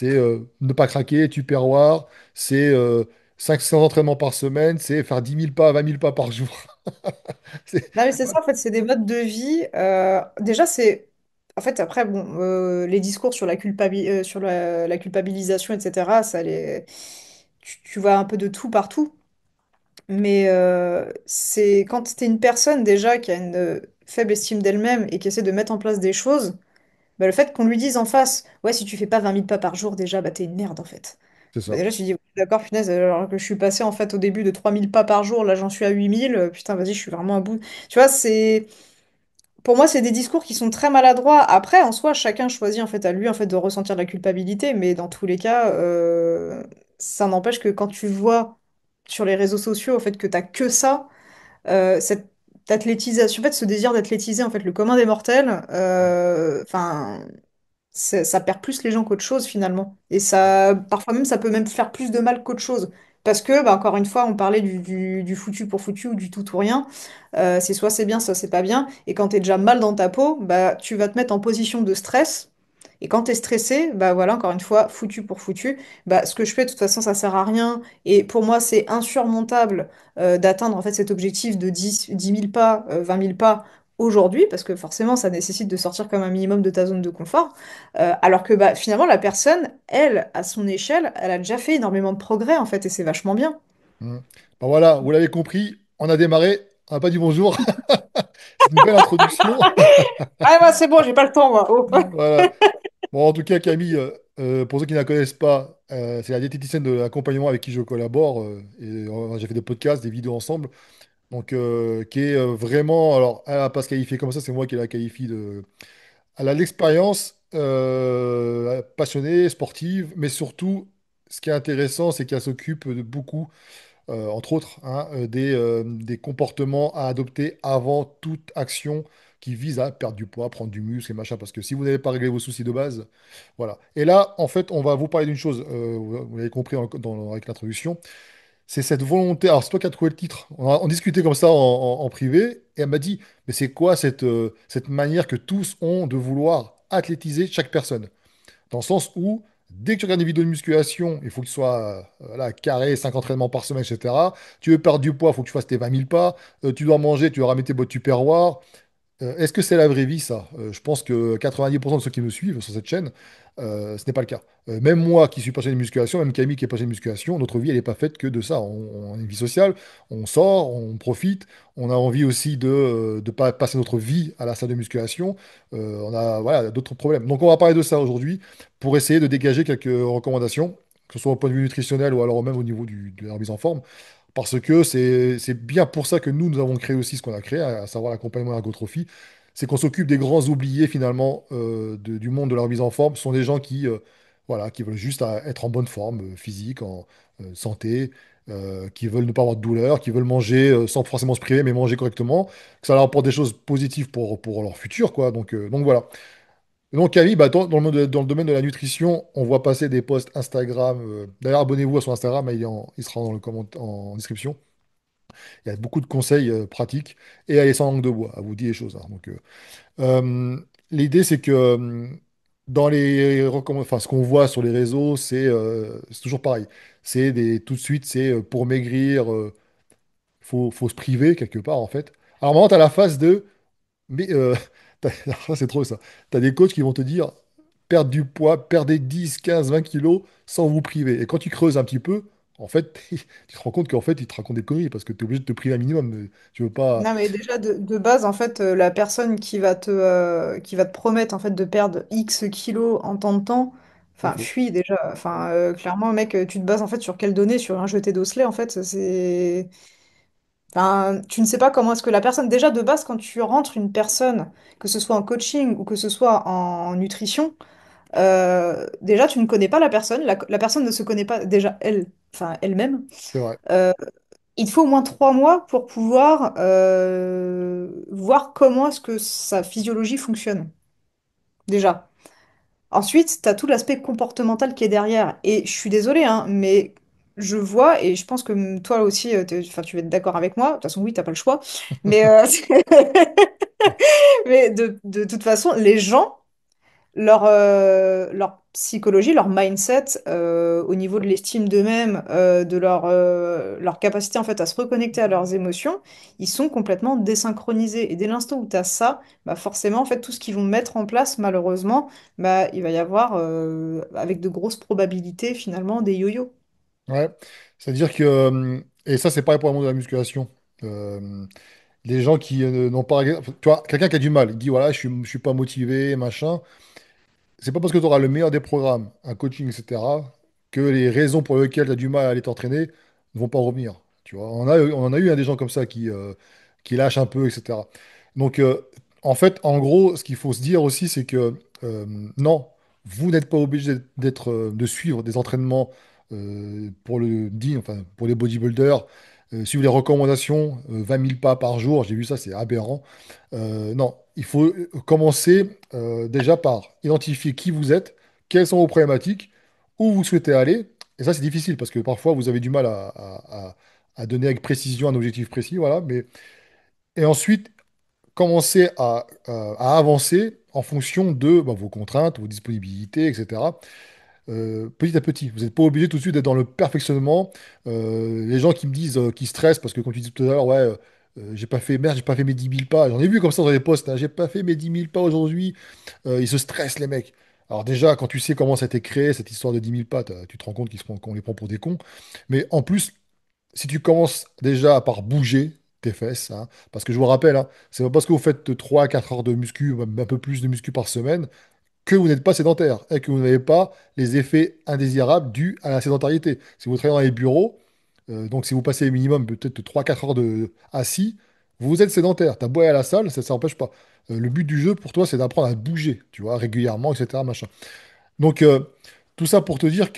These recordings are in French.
C'est ne pas craquer, tupperware, c'est 5 séances d'entraînement par semaine, c'est faire 10 000 pas, 20 000 pas par jour. C'est- Non, mais c'est ça, en fait, c'est des modes de vie. Déjà, c'est. En fait, après, bon, les discours sur sur la culpabilisation, etc., tu vois un peu de tout partout. Mais c'est quand t'es une personne déjà qui a une faible estime d'elle-même et qui essaie de mettre en place des choses, bah, le fait qu'on lui dise en face, ouais, si tu fais pas 20 000 pas par jour, déjà, bah, t'es une merde, en fait. C'est Bah, ça. déjà, je me dis, ouais, d'accord, punaise, alors que je suis passé en fait au début de 3 000 pas par jour, là j'en suis à 8 000. Putain, vas-y, je suis vraiment à bout. Tu vois, c'est. Pour moi, c'est des discours qui sont très maladroits. Après, en soi, chacun choisit en fait à lui en fait de ressentir de la culpabilité, mais dans tous les cas, ça n'empêche que quand tu vois sur les réseaux sociaux en fait que t'as que ça, cette athlétisation, en fait, ce désir d'athlétiser en fait le commun des mortels, enfin, ça perd plus les gens qu'autre chose finalement. Et ça, parfois même, ça peut même faire plus de mal qu'autre chose. Parce que, bah, encore une fois, on parlait du foutu pour foutu ou du tout ou rien. C'est soit c'est bien, soit c'est pas bien. Et quand t'es déjà mal dans ta peau, bah, tu vas te mettre en position de stress. Et quand t'es stressé, bah voilà, encore une fois, foutu pour foutu. Bah, ce que je fais, de toute façon, ça sert à rien. Et pour moi, c'est insurmontable d'atteindre en fait cet objectif de 10 000 pas, 20 000 pas aujourd'hui, parce que forcément, ça nécessite de sortir comme un minimum de ta zone de confort. Alors que bah, finalement, la personne, elle, à son échelle, elle a déjà fait énormément de progrès, en fait, et c'est vachement bien. Mm. Bon, voilà, vous l'avez compris, on a démarré, on n'a pas dit bonjour. C'est une belle introduction. Ah, bah, c'est bon, j'ai pas le temps, moi. Oh. Voilà. Bon, en tout cas, Camille, pour ceux qui ne la connaissent pas, c'est la diététicienne de l'accompagnement avec qui je collabore. J'ai fait des podcasts, des vidéos ensemble. Donc, qui est vraiment. Alors, elle n'a pas se qualifier comme ça, c'est moi qui la qualifie de. Elle a de l'expérience, passionnée, sportive, mais surtout, ce qui est intéressant, c'est qu'elle s'occupe de beaucoup, entre autres, hein, des comportements à adopter avant toute action qui vise à perdre du poids, prendre du muscle et machin. Parce que si vous n'avez pas réglé vos soucis de base, voilà. Et là, en fait, on va vous parler d'une chose, vous l'avez compris avec l'introduction, c'est cette volonté. Alors, c'est toi qui as trouvé le titre. On discutait comme ça en privé, et elle m'a dit, mais c'est quoi cette manière que tous ont de vouloir athlétiser chaque personne? Dans le sens où, dès que tu regardes des vidéos de musculation, il faut que tu sois là, carré, 5 entraînements par semaine, etc. Tu veux perdre du poids, il faut que tu fasses tes 20 000 pas. Tu dois manger, tu dois ramener tes bottes tupperware. Est-ce que c'est la vraie vie, ça? Je pense que 90% de ceux qui me suivent sur cette chaîne, ce n'est pas le cas. Même moi qui suis passionné de musculation, même Camille qui est passionné de musculation, notre vie, elle n'est pas faite que de ça. On a une vie sociale, on sort, on profite, on a envie aussi de ne pas passer notre vie à la salle de musculation. On a voilà, d'autres problèmes. Donc on va parler de ça aujourd'hui pour essayer de dégager quelques recommandations, que ce soit au point de vue nutritionnel ou alors même au niveau de la remise en forme. Parce que c'est bien pour ça que nous avons créé aussi ce qu'on a créé, à savoir l'accompagnement ergotrophie. C'est qu'on s'occupe des grands oubliés finalement du monde de la remise en forme. Ce sont des gens qui, voilà, qui veulent juste être en bonne forme physique, en santé, qui veulent ne pas avoir de douleur, qui veulent manger sans forcément se priver, mais manger correctement, que ça leur apporte des choses positives pour leur futur, quoi. Donc voilà. Et donc Camille, bah, dans le domaine de la nutrition, on voit passer des posts Instagram. D'ailleurs, abonnez-vous à son Instagram, il sera dans le en description. Il y a beaucoup de conseils pratiques et elle est sans langue de bois, elle vous dit les choses, hein. Euh, l'idée, c'est que dans enfin, ce qu'on voit sur les réseaux, c'est toujours pareil. Tout de suite, c'est pour maigrir, faut se priver quelque part, en fait. Alors, maintenant, tu as la phase de. Mais ça, c'est trop ça. Tu as des coachs qui vont te dire perdre du poids, perdez 10, 15, 20 kilos sans vous priver. Et quand tu creuses un petit peu, en fait, tu te rends compte qu'en fait, ils te racontent des conneries parce que tu es obligé de te priver un minimum. Tu veux pas. Non, mais déjà, de base, en fait, la personne qui va te promettre, en fait, de perdre X kilos en tant de temps, C'est enfin, faux. fuis déjà. Enfin, clairement, mec, tu te bases, en fait, sur quelles données? Sur un jeté d'osselet, en fait, c'est. Enfin, tu ne sais pas comment est-ce que la personne, déjà de base, quand tu rentres une personne, que ce soit en coaching ou que ce soit en nutrition, déjà tu ne connais pas la personne, la personne ne se connaît pas déjà elle, enfin elle-même. C'est vrai. Euh, il te faut au moins 3 mois pour pouvoir voir comment est-ce que sa physiologie fonctionne, déjà. Ensuite, tu as tout l'aspect comportemental qui est derrière. Et je suis désolée, hein, mais je vois, et je pense que toi aussi, enfin, tu vas être d'accord avec moi. De toute façon, oui, t'as pas le choix. Mais, mais de toute façon, les gens. leur psychologie, leur mindset, au niveau de l'estime d'eux-mêmes, de leur capacité en fait à se reconnecter à leurs émotions, ils sont complètement désynchronisés. Et dès l'instant où tu as ça, bah forcément, en fait, tout ce qu'ils vont mettre en place, malheureusement, bah, il va y avoir, avec de grosses probabilités, finalement, des yo-yo. Ouais. C'est-à-dire que, et ça, c'est pareil pour le monde de la musculation. Euh, les gens qui n'ont pas, tu vois, quelqu'un qui a du mal, il dit, voilà, je suis pas motivé, machin. C'est pas parce que tu auras le meilleur des programmes, un coaching, etc., que les raisons pour lesquelles tu as du mal à aller t'entraîner ne vont pas revenir. Tu vois, on en a eu hein, des gens comme ça qui lâchent un peu, etc. Donc, en fait, en gros, ce qu'il faut se dire aussi, c'est que euh, non, vous n'êtes pas obligé de suivre des entraînements pour le dit, enfin, pour les bodybuilders, suivre les recommandations, 20 000 pas par jour. J'ai vu ça, c'est aberrant. Non, il faut commencer déjà par identifier qui vous êtes, quelles sont vos problématiques, où vous souhaitez aller. Et ça, c'est difficile parce que parfois, vous avez du mal à donner avec précision un objectif précis. Voilà. Et ensuite, commencer à avancer en fonction de bah, vos contraintes, vos disponibilités, etc. Petit à petit. Vous n'êtes pas obligé tout de suite d'être dans le perfectionnement. Les gens qui me disent, qui stressent, parce que comme tu disais tout à l'heure, ouais, j'ai pas fait, merde, j'ai pas fait mes 10 000 pas. J'en ai vu comme ça dans les posts, hein, j'ai pas fait mes 10 000 pas aujourd'hui. Ils se stressent, les mecs. Alors déjà, quand tu sais comment ça a été créé, cette histoire de 10 000 pas, tu te rends compte qu'on les prend pour des cons. Mais en plus, si tu commences déjà par bouger tes fesses, hein, parce que je vous rappelle, hein, c'est pas parce que vous faites 3 à 4 heures de muscu, même un peu plus de muscu par semaine, que vous n'êtes pas sédentaire et que vous n'avez pas les effets indésirables dus à la sédentarité. Si vous travaillez dans les bureaux, donc si vous passez minimum peut-être 3 4 heures assis, vous êtes sédentaire. T'as beau aller à la salle, ça n'empêche pas. Le but du jeu pour toi, c'est d'apprendre à bouger, tu vois, régulièrement, etc. Machin. Donc, tout ça pour te dire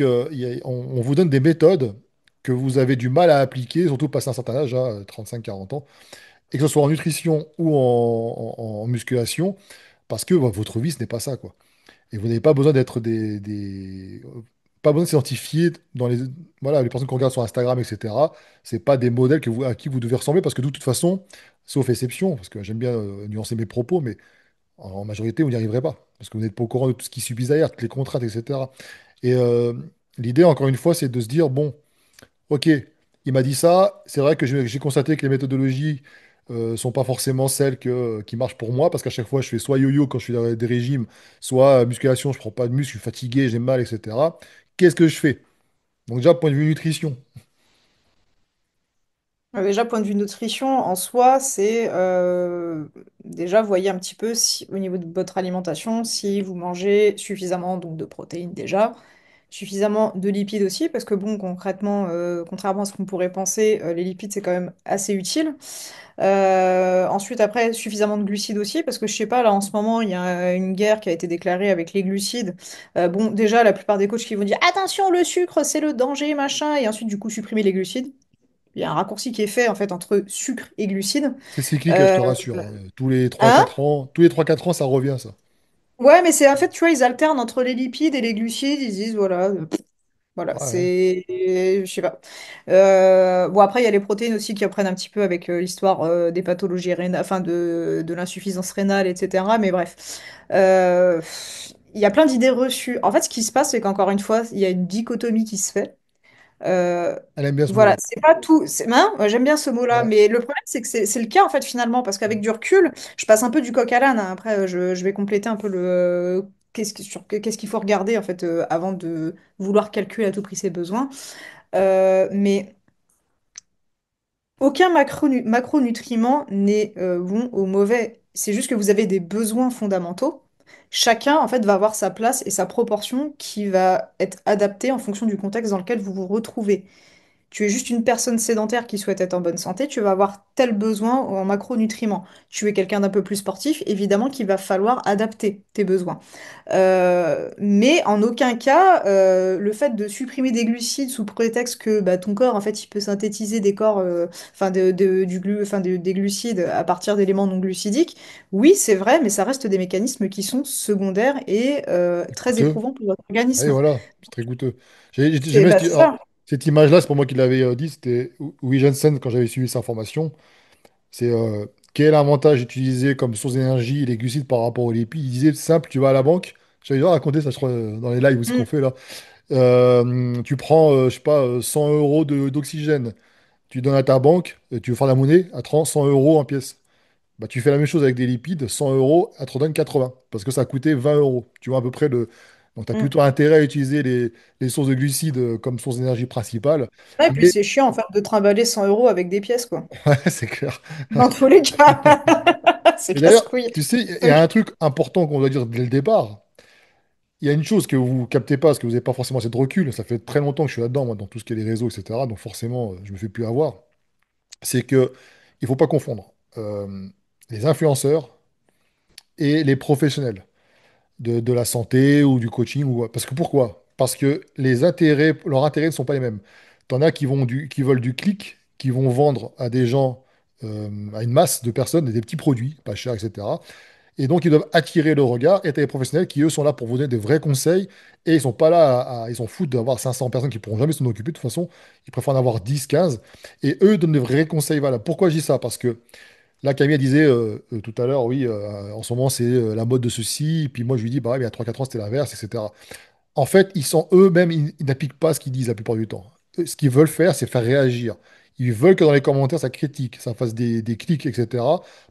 on vous donne des méthodes que vous avez du mal à appliquer, surtout passé un certain âge, hein, 35 40 ans, et que ce soit en nutrition ou en musculation, parce que bah, votre vie, ce n'est pas ça, quoi. Et vous n'avez pas besoin d'être pas besoin de s'identifier dans les, voilà, les personnes qu'on regarde sur Instagram, etc. C'est pas des modèles à qui vous devez ressembler parce que de toute façon, sauf exception, parce que j'aime bien nuancer mes propos, mais en majorité, vous n'y arriverez pas. Parce que vous n'êtes pas au courant de tout ce qui subit derrière, toutes les contraintes, etc. Et l'idée, encore une fois, c'est de se dire, bon, ok, il m'a dit ça. C'est vrai que j'ai constaté que les méthodologies sont pas forcément celles qui marchent pour moi, parce qu'à chaque fois, je fais soit yo-yo quand je suis dans des régimes, soit musculation, je prends pas de muscle, je suis fatigué, j'ai mal, etc. Qu'est-ce que je fais? Donc déjà, point de vue nutrition. Déjà, point de vue nutrition, en soi, c'est déjà voyez un petit peu si, au niveau de votre alimentation, si vous mangez suffisamment donc, de protéines déjà, suffisamment de lipides aussi, parce que bon, concrètement, contrairement à ce qu'on pourrait penser, les lipides c'est quand même assez utile. Ensuite, après, suffisamment de glucides aussi, parce que je sais pas, là en ce moment, il y a une guerre qui a été déclarée avec les glucides. Bon, déjà, la plupart des coachs qui vont dire attention, le sucre, c'est le danger, machin, et ensuite, du coup, supprimer les glucides. Il y a un raccourci qui est fait en fait entre sucre et glucides. C'est cyclique, je Euh, te rassure, hein. Tous les trois hein? quatre ans, tous les 3 4 ans, ça revient, ça. Ouais, mais c'est en fait, tu vois, ils alternent entre les lipides et les glucides. Ils disent, voilà, voilà, Ouais, ouais. c'est. Je sais pas. Bon, après, il y a les protéines aussi qui apprennent un petit peu avec l'histoire des pathologies rénales, enfin de l'insuffisance rénale, etc. Mais bref. Il y a plein d'idées reçues. En fait, ce qui se passe, c'est qu'encore une fois, il y a une dichotomie qui se fait. Euh, Elle aime bien ce voilà, mot-là. c'est pas tout. Hein, moi, j'aime bien ce mot-là, Ouais. mais le problème, c'est que c'est le cas en fait finalement, parce qu'avec du recul, je passe un peu du coq à l'âne, hein. Après, je vais compléter un peu le qu'est-ce qu'il faut regarder en fait avant de vouloir calculer à tout prix ses besoins. Mais aucun macronutriment n'est bon ou mauvais. C'est juste que vous avez des besoins fondamentaux. Chacun en fait va avoir sa place et sa proportion qui va être adaptée en fonction du contexte dans lequel vous vous retrouvez. Tu es juste une personne sédentaire qui souhaite être en bonne santé, tu vas avoir tel besoin en macronutriments. Tu es quelqu'un d'un peu plus sportif, évidemment qu'il va falloir adapter tes besoins. Mais en aucun cas, le fait de supprimer des glucides sous prétexte que bah, ton corps, en fait, il peut synthétiser des corps, enfin, des glucides à partir d'éléments non glucidiques, oui, c'est vrai, mais ça reste des mécanismes qui sont secondaires et très Coûteux. éprouvants pour votre Oui, organisme. voilà, c'est très coûteux. J'aime C'est bien bah, c'est alors, ça. cette image-là, c'est pour moi qui l'avais dit, c'était Louis Jensen quand j'avais suivi sa formation. C'est quel est l'avantage d'utiliser comme source d'énergie les glucides par rapport aux lipides? Il disait simple, tu vas à la banque, J'avais déjà raconté ça, je crois, dans les lives, ce Mm. qu'on fait là. Tu prends, je sais pas, 100 euros d'oxygène, tu donnes à ta banque, tu veux faire la monnaie, à 30, 100 euros en pièces. Bah, tu fais la même chose avec des lipides, 100 euros, elle te redonne 80, parce que ça a coûté 20 euros. Tu vois à peu près le. Donc, tu as Mm. plutôt intérêt à utiliser les sources de glucides comme source d'énergie principale. Ouais, et puis Mais, c'est chiant en fait de trimballer 100 euros avec des pièces, quoi. ouais, c'est clair. Dans tous les cas, c'est Et d'ailleurs, casse-couille. tu sais, il y a Donc, un truc important qu'on doit dire dès le départ. Il y a une chose que vous captez pas, parce que vous n'avez pas forcément assez de recul. Ça fait très longtemps que je suis là-dedans, moi, dans tout ce qui est les réseaux, etc. Donc, forcément, je me fais plus avoir. C'est que il faut pas confondre les influenceurs et les professionnels de la santé ou du coaching. Parce que pourquoi? Parce que leurs intérêts ne sont pas les mêmes. T'en as qui veulent du clic, qui vont vendre à des gens, à une masse de personnes, des petits produits, pas chers, etc. Et donc, ils doivent attirer le regard. Et t'as les professionnels qui, eux, sont là pour vous donner des vrais conseils. Et ils sont pas là ils s'en foutent d'avoir 500 personnes qui pourront jamais s'en occuper. De toute façon, ils préfèrent en avoir 10, 15. Et eux donnent des vrais conseils valables. Pourquoi je dis ça? Parce que là, Camille elle disait tout à l'heure, oui, en ce moment, c'est la mode de ceci. Et puis moi, je lui dis, bah, ouais, mais il y a 3-4 ans, c'était l'inverse, etc. En fait, ils sont eux-mêmes, ils n'appliquent pas ce qu'ils disent la plupart du temps. Ce qu'ils veulent faire, c'est faire réagir. Ils veulent que dans les commentaires, ça critique, ça fasse des clics, etc.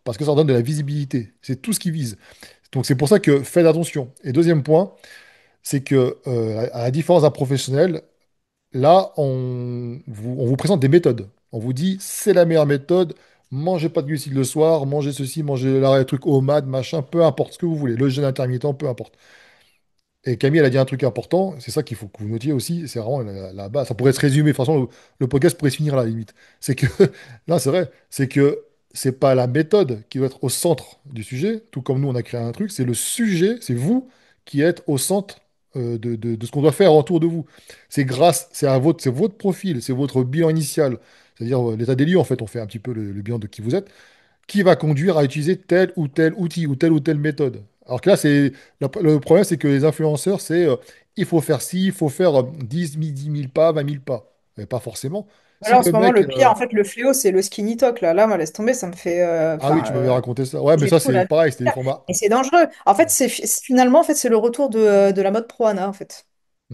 Parce que ça leur donne de la visibilité. C'est tout ce qu'ils visent. Donc c'est pour ça que faites attention. Et deuxième point, c'est que à la différence d'un professionnel, là, on vous présente des méthodes. On vous dit, c'est la meilleure méthode. Mangez pas de glucides le soir, mangez ceci, mangez le truc OMAD, machin, peu importe ce que vous voulez. Le jeûne intermittent, peu importe. Et Camille, elle a dit un truc important, c'est ça qu'il faut que vous notiez aussi, c'est vraiment la base. Ça pourrait se résumer, de toute façon, le podcast pourrait se finir là, limite. C'est que, là, c'est vrai, c'est que c'est pas la méthode qui doit être au centre du sujet, tout comme nous, on a créé un truc, c'est le sujet, c'est vous qui êtes au centre de ce qu'on doit faire autour de vous. C'est votre profil, c'est votre bilan initial, c'est-à-dire l'état des lieux, en fait, on fait un petit peu le bilan de qui vous êtes qui va conduire à utiliser tel ou tel outil ou telle méthode. Alors que là, le problème, c'est que les influenceurs, il faut faire ci, il faut faire 10 000 pas, 20 000 pas. Mais pas forcément. Si voilà, en le ce moment, mec. le pire, en fait, le fléau, c'est le skinny talk, là. Là, moi, laisse tomber, ça me fait... Ah oui, tu m'avais raconté ça. Ouais, mais c'est ça, fou, c'est là. pareil, c'était des formats. Et c'est dangereux. En fait, finalement, en fait, c'est le retour de la mode pro-Ana, en fait.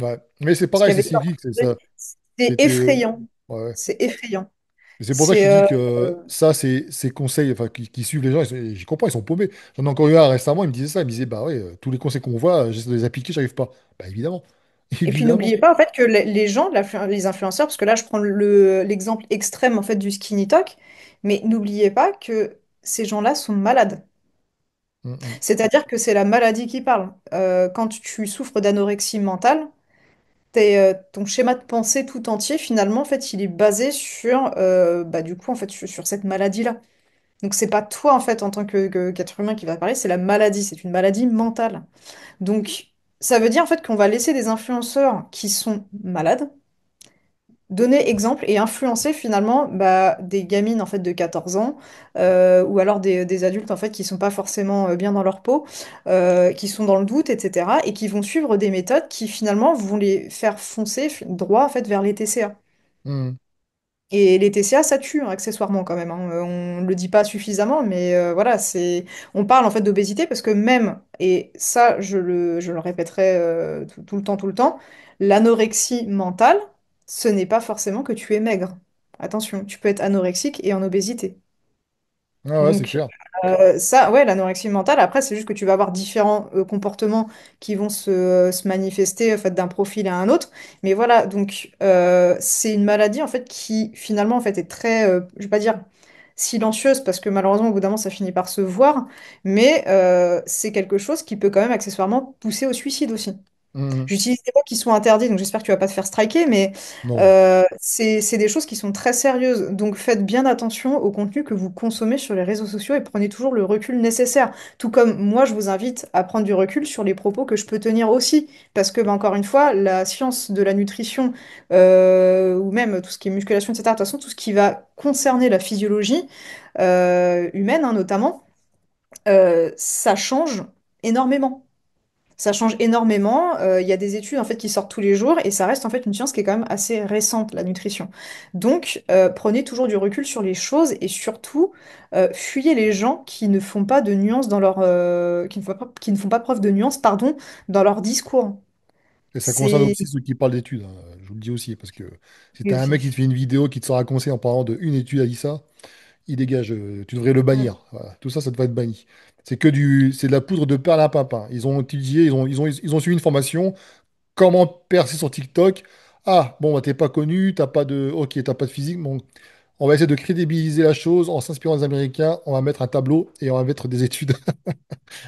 Ouais. Mais c'est Ce qu'il pareil, y c'est avait eu cyclique, c'est ça. c'est C'était. effrayant. Ouais, ouais. C'est effrayant. Et c'est pour ça que je C'est... dis que ça, c'est ces conseils enfin, qui suivent les gens, j'y comprends, ils sont paumés. J'en ai encore eu un récemment, il me disait ça, il me disait, bah ouais, tous les conseils qu'on voit, j'essaie de les appliquer, j'arrive pas. Bah évidemment, Et puis évidemment. n'oubliez pas en fait que les gens, les influenceurs, parce que là je prends l'exemple extrême en fait du skinny talk, mais n'oubliez pas que ces gens-là sont malades. Mm, mm, C'est-à-dire que c'est la maladie qui parle. Quand tu souffres d'anorexie mentale, ton schéma de pensée tout entier finalement en fait il est basé sur bah, du coup en fait sur cette maladie-là. Donc c'est pas toi en fait en tant qu'être humain qui va parler, c'est la maladie, c'est une maladie mentale. Donc ça veut dire en fait qu'on va laisser des influenceurs qui sont malades donner exemple et influencer finalement bah, des gamines en fait de 14 ans ou alors des adultes en fait qui sont pas forcément bien dans leur peau, qui sont dans le doute, etc. et qui vont suivre des méthodes qui finalement vont les faire foncer droit en fait vers les TCA. mm. Et les TCA, ça tue hein, accessoirement quand même, hein. On le dit pas suffisamment, mais voilà, on parle en fait d'obésité parce que même, et ça je le répéterai tout le temps, l'anorexie mentale, ce n'est pas forcément que tu es maigre. Attention, tu peux être anorexique et en obésité. Ah ouais, c'est Donc clair. ça, ouais, l'anorexie mentale, après, c'est juste que tu vas avoir différents comportements qui vont se manifester en fait, d'un profil à un autre. Mais voilà, donc c'est une maladie en fait qui finalement en fait est très, je vais pas dire silencieuse parce que malheureusement au bout d'un moment ça finit par se voir, mais c'est quelque chose qui peut quand même accessoirement pousser au suicide aussi. Mm, J'utilise des mots qui sont interdits, donc j'espère que tu vas pas te faire striker, mais non. c'est des choses qui sont très sérieuses. Donc faites bien attention au contenu que vous consommez sur les réseaux sociaux et prenez toujours le recul nécessaire. Tout comme moi, je vous invite à prendre du recul sur les propos que je peux tenir aussi. Parce que, bah, encore une fois, la science de la nutrition, ou même tout ce qui est musculation, etc., de toute façon, tout ce qui va concerner la physiologie humaine, hein, notamment, ça change énormément. Ça change énormément. Il y a des études en fait qui sortent tous les jours et ça reste en fait une science qui est quand même assez récente, la nutrition. Donc, prenez toujours du recul sur les choses et surtout, fuyez les gens qui ne font pas de nuances dans leur, qui ne font pas preuve de nuances, pardon, dans leur discours. Et ça concerne C'est aussi ceux qui parlent d'études, hein. Je vous le dis aussi, parce que si oui t'as un mec qui te aussi. fait une vidéo qui te sort un conseil en parlant de une étude a dit ça, il dégage. Tu devrais le Mm. bannir. Voilà. Tout ça, ça devrait être banni. C'est de la poudre de perlimpinpin. Ils ont étudié, ils ont suivi une formation. Comment percer sur TikTok? Ah, bon, bah, t'es pas connu, t'as pas de, ok, t'as pas de physique. Bon, on va essayer de crédibiliser la chose en s'inspirant des Américains. On va mettre un tableau et on va mettre des études.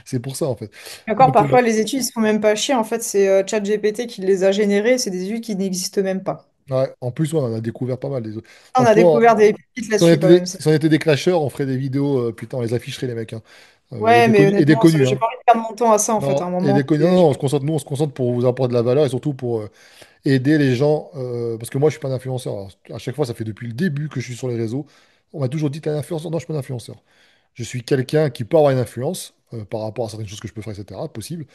C'est pour ça, en fait. Encore Donc, parfois les études ils se font même pas chier. En fait, c'est ChatGPT qui les a générées. C'est des études qui n'existent même pas. ouais, en plus, ouais, on en a découvert pas mal. On a Franchement, découvert des pépites si on là-dessus était quand même. si on était des clasheurs, on ferait des vidéos, putain, on les afficherait, les mecs, hein. Ouais, mais Et des honnêtement, connus, j'ai hein. pas envie de perdre mon temps à ça en fait. À Non, un et moment, des connus. Non, non, on se concentre, nous, on se concentre pour vous apporter de la valeur et surtout pour aider les gens. Parce que moi, je suis pas un influenceur. Alors, à chaque fois, ça fait depuis le début que je suis sur les réseaux. On m'a toujours dit, t'es un influenceur. Non, je suis pas un influenceur. Je suis quelqu'un qui peut avoir une influence par rapport à certaines choses que je peux faire, etc., possible,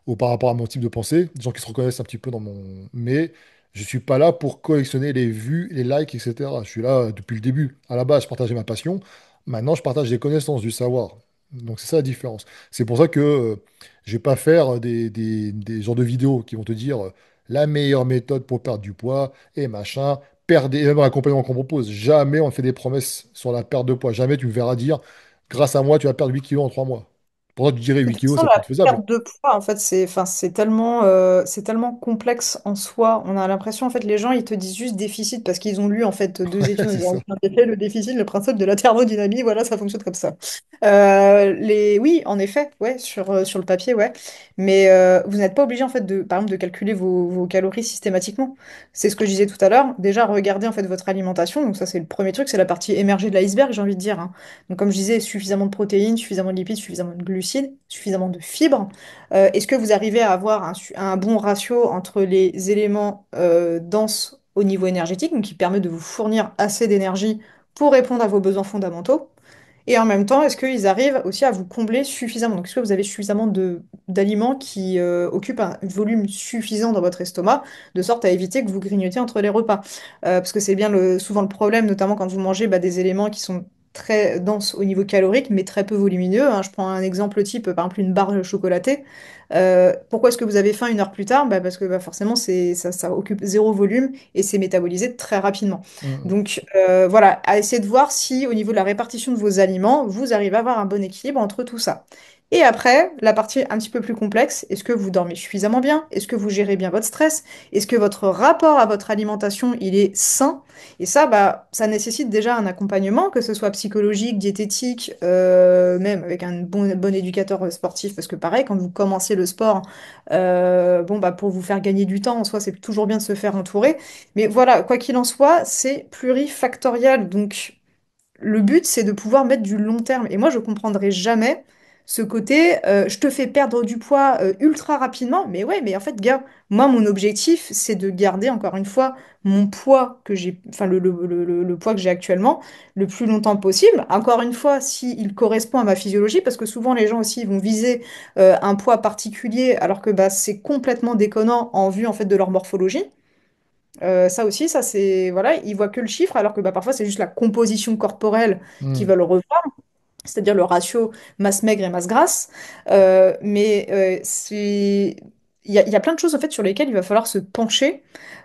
ou par rapport à mon type de pensée, des gens qui se reconnaissent un petit peu dans mon... Mais je suis pas là pour collectionner les vues, les likes, etc. Je suis là depuis le début. À la base, je partageais ma passion. Maintenant, je partage des connaissances, du savoir. Donc, c'est ça la différence. C'est pour ça que je vais pas faire des genres de vidéos qui vont te dire la meilleure méthode pour perdre du poids et machin. Perdre, et même dans l'accompagnement qu'on propose, jamais on fait des promesses sur la perte de poids. Jamais tu me verras dire grâce à moi, tu vas perdre 8 kilos en 3 mois. Pour ça, tu dirais De 8 toute kilos, façon, c'est peut-être la faisable. perte de poids, en fait, enfin, c'est tellement complexe en soi. On a l'impression, en fait, les gens, ils te disent juste déficit parce qu'ils ont lu, en fait, deux études en C'est disant, ça. oui, en effet, le déficit, le principe de la thermodynamie, voilà, ça fonctionne comme ça. Oui, en effet, ouais, sur le papier, ouais. Mais vous n'êtes pas obligé, en fait, par exemple, de calculer vos calories systématiquement. C'est ce que je disais tout à l'heure. Déjà, regardez, en fait, votre alimentation. Donc ça, c'est le premier truc, c'est la partie émergée de l'iceberg, j'ai envie de dire, hein. Donc, comme je disais, suffisamment de protéines, suffisamment de lipides, suffisamment de glucides, suffisamment de fibres. Est-ce que vous arrivez à avoir un bon ratio entre les éléments denses au niveau énergétique, donc qui permet de vous fournir assez d'énergie pour répondre à vos besoins fondamentaux? Et en même temps, est-ce qu'ils arrivent aussi à vous combler suffisamment? Donc, est-ce que vous avez suffisamment d'aliments qui occupent un volume suffisant dans votre estomac, de sorte à éviter que vous grignotiez entre les repas? Parce que c'est bien souvent le problème, notamment quand vous mangez des éléments qui sont très denses au niveau calorique, mais très peu volumineux, hein. Je prends un exemple type, par exemple une barre chocolatée. Pourquoi est-ce que vous avez faim une heure plus tard? Parce que forcément, ça occupe zéro volume et c'est métabolisé très rapidement. Mm, Donc voilà, à essayer de voir si au niveau de la répartition de vos aliments, vous arrivez à avoir un bon équilibre entre tout ça. Et après, la partie un petit peu plus complexe, est-ce que vous dormez suffisamment bien? Est-ce que vous gérez bien votre stress? Est-ce que votre rapport à votre alimentation, il est sain? Et ça, ça nécessite déjà un accompagnement, que ce soit psychologique, diététique, même avec un bon éducateur sportif, parce que pareil, quand vous commencez le sport, pour vous faire gagner du temps, en soi, c'est toujours bien de se faire entourer. Mais voilà, quoi qu'il en soit, c'est plurifactorial. Donc, le but, c'est de pouvoir mettre du long terme. Et moi, je comprendrai jamais ce côté, je te fais perdre du poids ultra rapidement. Mais ouais, mais en fait, gars, moi, mon objectif, c'est de garder, encore une fois, mon poids que j'ai, enfin, le poids que j'ai actuellement, le plus longtemps possible. Encore une fois, s'il correspond à ma physiologie, parce que souvent, les gens aussi, ils vont viser un poids particulier, alors que c'est complètement déconnant en vue, en fait, de leur morphologie. Ça aussi, ça c'est voilà, ils voient que le chiffre, alors que parfois c'est juste la composition corporelle qu'ils mm. veulent revoir, c'est-à-dire le ratio masse maigre et masse grasse. Il y a plein de choses en fait sur lesquelles il va falloir se pencher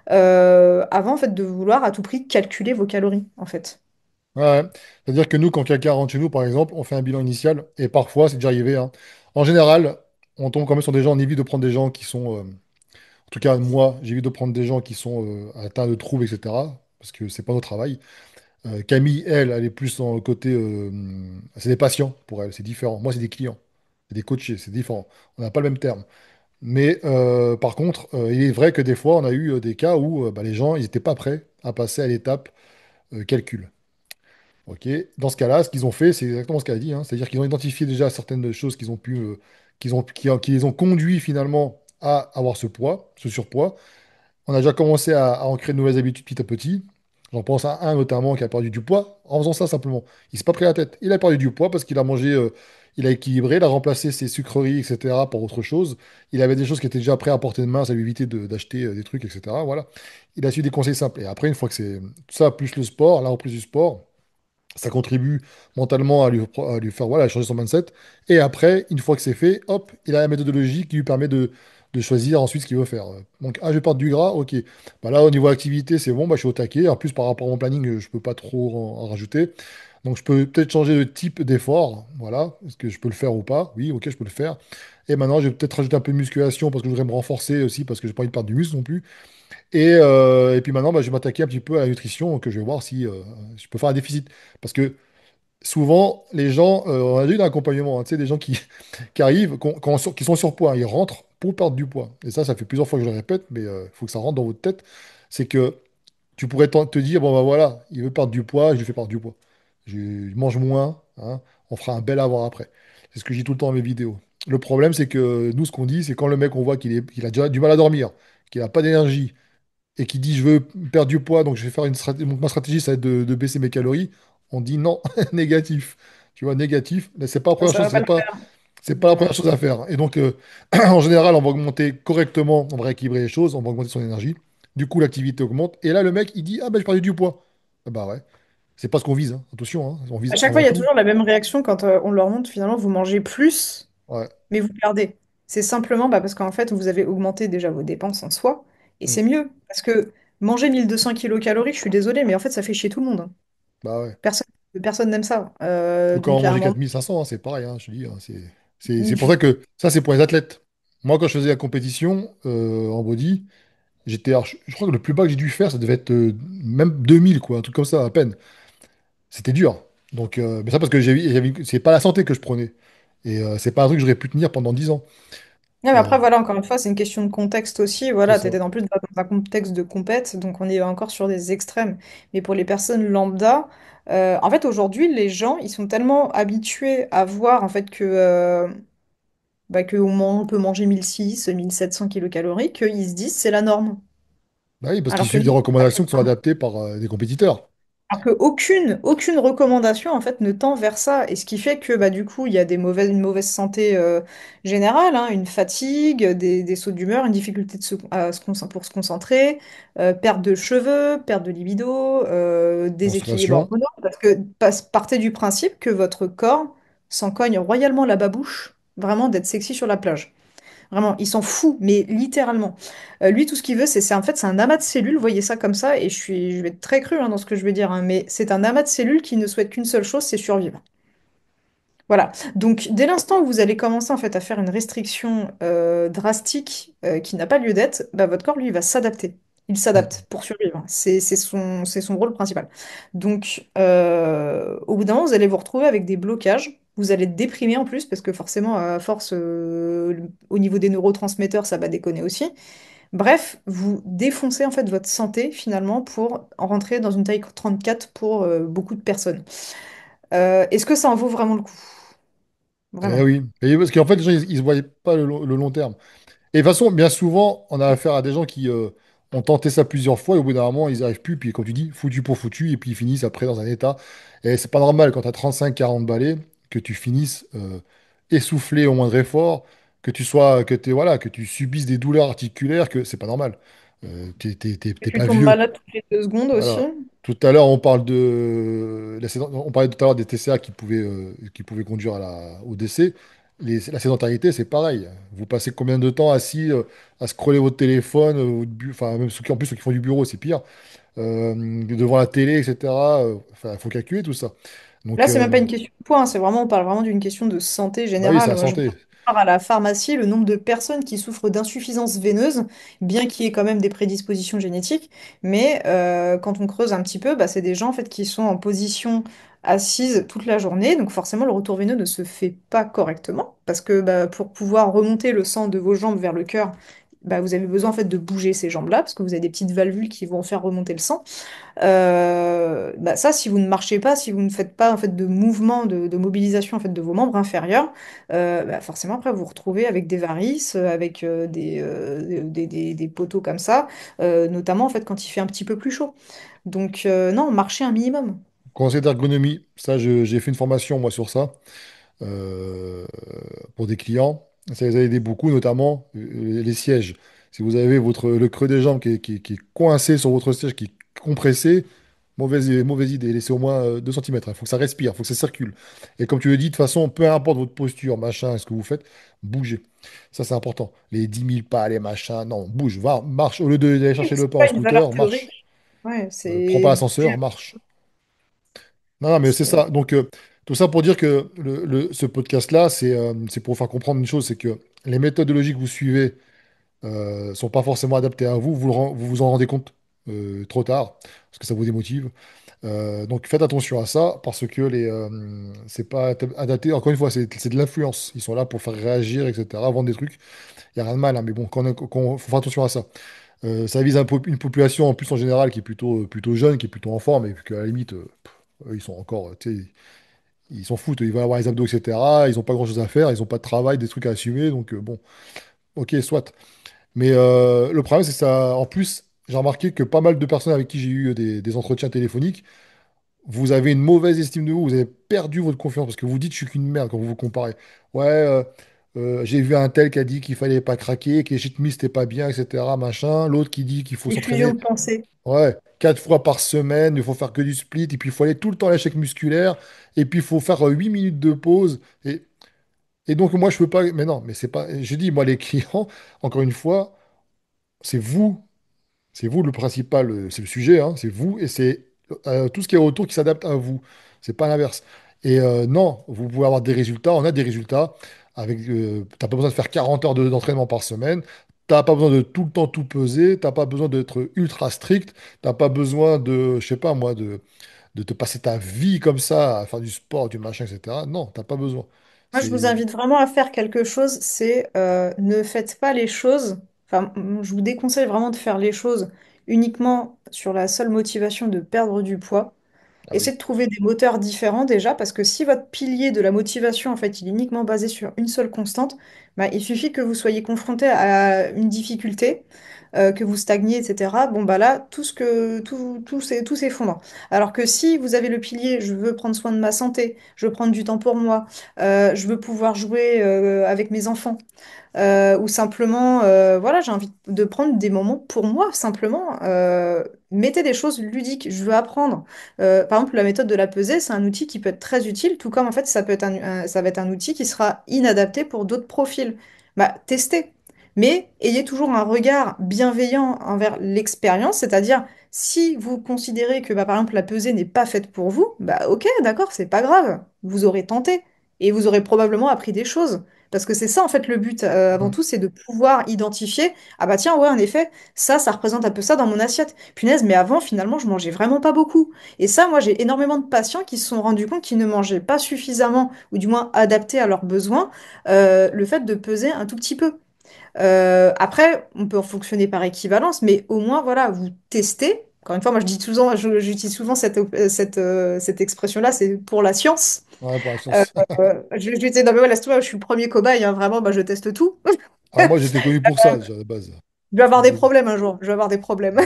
avant en fait de vouloir à tout prix calculer vos calories en fait. Ouais, ouais. C'est-à-dire que nous, quand quelqu'un rentre chez nous, par exemple, on fait un bilan initial, et parfois, c'est déjà arrivé, hein. En général, on tombe quand même sur des gens, on évite de prendre des gens qui sont, en tout cas, moi, j'évite de prendre des gens qui sont atteints de troubles, etc., parce que c'est pas notre travail. Camille, elle est plus dans le côté, c'est des patients pour elle, c'est différent. Moi, c'est des clients, c'est des coachés, c'est différent. On n'a pas le même terme. Mais par contre, il est vrai que des fois, on a eu des cas où les gens, ils n'étaient pas prêts à passer à l'étape calcul. Ok. Dans ce cas-là, ce qu'ils ont fait, c'est exactement ce qu'elle a dit, hein. C'est-à-dire qu'ils ont identifié déjà certaines choses qu'ils ont pu, qui les ont conduits finalement à avoir ce poids, ce surpoids. On a déjà commencé à en créer de nouvelles habitudes petit à petit. J'en pense à un notamment qui a perdu du poids en faisant ça simplement. Il s'est pas pris la tête. Il a perdu du poids parce qu'il a mangé, il a équilibré, il a remplacé ses sucreries, etc. par autre chose. Il avait des choses qui étaient déjà prêtes à portée de main, ça lui évitait d'acheter des trucs, etc. Voilà. Il a su des conseils simples. Et après, une fois que c'est tout ça, plus le sport, là, en plus du sport, ça contribue mentalement à lui faire voilà, changer son mindset. Et après, une fois que c'est fait, hop, il a la méthodologie qui lui permet de choisir ensuite ce qu'il veut faire. Donc, ah, je vais perdre du gras, ok. Bah là, au niveau activité, c'est bon, bah, je suis au taquet. En plus, par rapport à mon planning, je peux pas trop en rajouter. Donc, je peux peut-être changer de type d'effort. Voilà. Est-ce que je peux le faire ou pas? Oui, ok, je peux le faire. Et maintenant, je vais peut-être rajouter un peu de musculation parce que je voudrais me renforcer aussi parce que j'ai pas envie de perdre du muscle non plus. Et puis maintenant, bah, je vais m'attaquer un petit peu à la nutrition, que je vais voir si je peux faire un déficit. Parce que souvent, les gens, on a déjà eu un accompagnement, hein, tu sais, des gens qui arrivent, qui sont surpoids, hein, ils rentrent pour perdre du poids. Et ça fait plusieurs fois que je le répète, mais il faut que ça rentre dans votre tête. C'est que tu pourrais te dire, bon, bah voilà, il veut perdre du poids, je lui fais perdre du poids. Je mange moins, hein, on fera un bel avant-après. C'est ce que je dis tout le temps dans mes vidéos. Le problème, c'est que nous, ce qu'on dit, c'est quand le mec, on voit qu'il a déjà du mal à dormir, qu'il n'a pas d'énergie, et qui dit je veux perdre du poids, donc je vais faire une stratégie, ma stratégie, ça va être de baisser mes calories, on dit non, négatif. Tu vois, négatif, mais c'est pas la première Ça chose, va pas le faire. c'est pas la Ouais. première chose à faire. Et donc, en général, on va augmenter correctement, on va rééquilibrer les choses, on va augmenter son énergie. Du coup, l'activité augmente. Et là, le mec, il dit, ah ben, je perdu du poids. Ah bah ouais, c'est pas ce qu'on vise, hein. Attention, hein. On vise À chaque fois, avant il y a tout. toujours la même réaction quand on leur montre finalement vous mangez plus, Ouais. mais vous perdez. C'est simplement parce qu'en fait, vous avez augmenté déjà vos dépenses en soi, et Mm. c'est mieux. Parce que manger 1200 kilocalories, je suis désolée, mais en fait, ça fait chier tout le monde. Bah ouais. Personne, personne n'aime ça. Ou quand on Donc à un mangeait moment, 4500, hein, c'est pareil, hein, je te dis, hein, c'est il pour faut- ça que ça, c'est pour les athlètes. Moi, quand je faisais la compétition en body, alors, je crois que le plus bas que j'ai dû faire, ça devait être même 2000, quoi, un truc comme ça, à peine. C'était dur. Donc, mais ça parce que c'est pas la santé que je prenais. Et c'est pas un truc que j'aurais pu tenir pendant 10 ans. Ouais, mais Euh, après, voilà, encore une fois, c'est une question de contexte aussi. c'est Voilà, tu ça. étais dans plus dans un contexte de compète, donc on est encore sur des extrêmes. Mais pour les personnes lambda, en fait, aujourd'hui, les gens, ils sont tellement habitués à voir en fait que on peut manger 1006, 1700 kilocalories, qu'ils se disent c'est la norme. Bah oui, parce qu'il Alors que suffit des non. recommandations qui sont adaptées par des compétiteurs. Alors qu'aucune recommandation en fait ne tend vers ça. Et ce qui fait que du coup, il y a une mauvaise santé générale, hein, une fatigue, des sauts d'humeur, une difficulté pour se concentrer, perte de cheveux, perte de libido, déséquilibre Menstruation. hormonal. Parce que partez du principe que votre corps s'en cogne royalement la babouche, vraiment d'être sexy sur la plage. Vraiment, il s'en fout, mais littéralement. Lui, tout ce qu'il veut, en fait, c'est un amas de cellules, voyez ça comme ça, et je vais être très cru dans ce que je vais dire, hein, mais c'est un amas de cellules qui ne souhaite qu'une seule chose, c'est survivre. Voilà. Donc, dès l'instant où vous allez commencer en fait à faire une restriction drastique qui n'a pas lieu d'être, votre corps, lui, il va s'adapter. Il Mm. s'adapte pour survivre. C'est son rôle principal. Donc, au bout d'un moment, vous allez vous retrouver avec des blocages. Vous allez être déprimé en plus, parce que forcément, à force, au niveau des neurotransmetteurs, ça va déconner aussi. Bref, vous défoncez en fait votre santé finalement pour en rentrer dans une taille 34 pour beaucoup de personnes. Est-ce que ça en vaut vraiment le coup? Eh Vraiment. oui. Et parce qu'en fait, les gens, ils ne voyaient pas le long terme. Et de toute façon, bien souvent, on a affaire à des gens qui ont tenté ça plusieurs fois et au bout d'un moment, ils n'y arrivent plus. Puis, comme tu dis, foutu pour foutu, et puis ils finissent après dans un état. Et c'est pas normal quand tu as 35-40 balais que tu finisses essoufflé au moindre effort, voilà, que tu subisses des douleurs articulaires, que c'est pas normal. Et T'es tu pas tombes vieux. malade toutes les 2 secondes aussi. Voilà. Tout à l'heure, on parlait tout à l'heure des TCA qui pouvaient conduire au décès. La sédentarité, c'est pareil. Vous passez combien de temps assis à scroller votre téléphone, enfin, même en plus, ceux qui font du bureau, c'est pire, devant la télé, etc. Enfin, il faut calculer tout ça. Là, Donc, c'est même pas une question de poids, hein, on parle vraiment d'une question de santé bah oui, c'est générale. la Moi, je santé. voir à la pharmacie le nombre de personnes qui souffrent d'insuffisance veineuse, bien qu'il y ait quand même des prédispositions génétiques. Mais quand on creuse un petit peu, c'est des gens en fait qui sont en position assise toute la journée. Donc forcément, le retour veineux ne se fait pas correctement. Parce que pour pouvoir remonter le sang de vos jambes vers le cœur, bah, vous avez besoin en fait de bouger ces jambes-là parce que vous avez des petites valvules qui vont faire remonter le sang. Bah, ça, si vous ne marchez pas, si vous ne faites pas en fait de mouvement, de mobilisation en fait de vos membres inférieurs, bah, forcément après vous vous retrouvez avec des varices, avec des poteaux comme ça, notamment en fait quand il fait un petit peu plus chaud. Donc non, marchez un minimum. Conseil d'ergonomie, ça, j'ai fait une formation, moi, sur ça, euh, pour des clients. Ça les a aidés beaucoup, notamment les sièges. Si vous avez le creux des jambes qui est coincé sur votre siège, qui est compressé, mauvaise idée. Laissez au moins 2 centimètres. Il faut que ça respire, il faut que ça circule. Et comme tu le dis, de toute façon, peu importe votre posture, machin, ce que vous faites, bougez. Ça, c'est important. Les 10 000 pas, les machins, non, bouge, va, marche. Au lieu d'aller Oui, chercher le c'est pain en pas une valeur scooter, marche. théorique. Ouais, Prends pas c'est l'ascenseur, marche. Non, non, mais c'est c'est- ça. Donc, tout ça pour dire que ce podcast-là, c'est pour faire comprendre une chose, c'est que les méthodologies que vous suivez sont pas forcément adaptées à vous. Vous vous en rendez compte trop tard, parce que ça vous démotive. Donc, faites attention à ça, parce que c'est pas adapté. Encore une fois, c'est de l'influence. Ils sont là pour faire réagir, etc., vendre des trucs. Il n'y a rien de mal, hein, mais bon, faut faire attention à ça. Ça vise une population en plus en général qui est plutôt jeune, qui est plutôt en forme, et qu'à la limite, eux, ils sont encore, tu sais, ils s'en foutent, ils veulent avoir les abdos, etc. Ils n'ont pas grand-chose à faire, ils n'ont pas de travail, des trucs à assumer, donc bon, ok, soit. Mais le problème, c'est que ça, en plus, j'ai remarqué que pas mal de personnes avec qui j'ai eu des entretiens téléphoniques, vous avez une mauvaise estime de vous, vous avez perdu votre confiance parce que vous dites je suis qu'une merde quand vous vous comparez. Ouais, j'ai vu un tel qui a dit qu'il fallait pas craquer, que les cheat meals c'était pas bien, etc. Machin. L'autre qui dit qu'il faut les fusions s'entraîner, de pensée. ouais, 4 fois par semaine, il faut faire que du split, et puis il faut aller tout le temps à l'échec musculaire, et puis il faut faire 8 minutes de pause. Et donc moi je peux pas. Mais non, mais c'est pas. Je dis, moi les clients, encore une fois, c'est vous. C'est vous le principal, c'est le sujet, hein, c'est vous et c'est tout ce qui est autour qui s'adapte à vous. C'est pas l'inverse. Et non, vous pouvez avoir des résultats, on a des résultats. T'as pas besoin de faire 40 heures d'entraînement par semaine. T'as pas besoin de tout le temps tout peser. T'as pas besoin d'être ultra strict. T'as pas besoin de, je sais pas moi, de te passer ta vie comme ça à faire du sport, du machin, etc. Non, t'as pas besoin. Moi, je vous C'est invite vraiment à faire quelque chose, c'est ne faites pas les choses, enfin, je vous déconseille vraiment de faire les choses uniquement sur la seule motivation de perdre du poids. ah oui. Essayez de trouver des moteurs différents déjà, parce que si votre pilier de la motivation, en fait, il est uniquement basé sur une seule constante, bah, il suffit que vous soyez confronté à une difficulté, que vous stagniez, etc. Bon, bah là, tout s'effondre. Alors que si vous avez le pilier, je veux prendre soin de ma santé, je veux prendre du temps pour moi, je veux pouvoir jouer avec mes enfants, ou simplement, voilà, j'ai envie de prendre des moments pour moi, simplement. Mettez des choses ludiques. Je veux apprendre. Par exemple, la méthode de la pesée, c'est un outil qui peut être très utile, tout comme en fait, ça peut être ça va être un outil qui sera inadapté pour d'autres profils. Bah, testez. Mais ayez toujours un regard bienveillant envers l'expérience, c'est-à-dire si vous considérez que bah, par exemple la pesée n'est pas faite pour vous, bah ok, d'accord, c'est pas grave. Vous aurez tenté et vous aurez probablement appris des choses. Parce que c'est ça, en fait, le but, avant Mhm. tout, c'est de pouvoir identifier, ah bah tiens, ouais, en effet, ça représente un peu ça dans mon assiette. Punaise, mais avant, finalement, je mangeais vraiment pas beaucoup. Et ça, moi, j'ai énormément de patients qui se sont rendus compte qu'ils ne mangeaient pas suffisamment, ou du moins adapté à leurs besoins, le fait de peser un tout petit peu. Après, on peut fonctionner par équivalence, mais au moins, voilà, vous testez. Encore une fois, moi, je dis souvent, j'utilise souvent cette expression-là, c'est pour la science. Ouais, pour la chance. Je lui disais, non mais ouais, laisse tomber, je suis le premier cobaye, hein, vraiment, bah, je teste tout. Ah, moi j'étais connu pour ça déjà à la base. Je vais avoir des Désolé. problèmes un jour, je vais avoir des problèmes.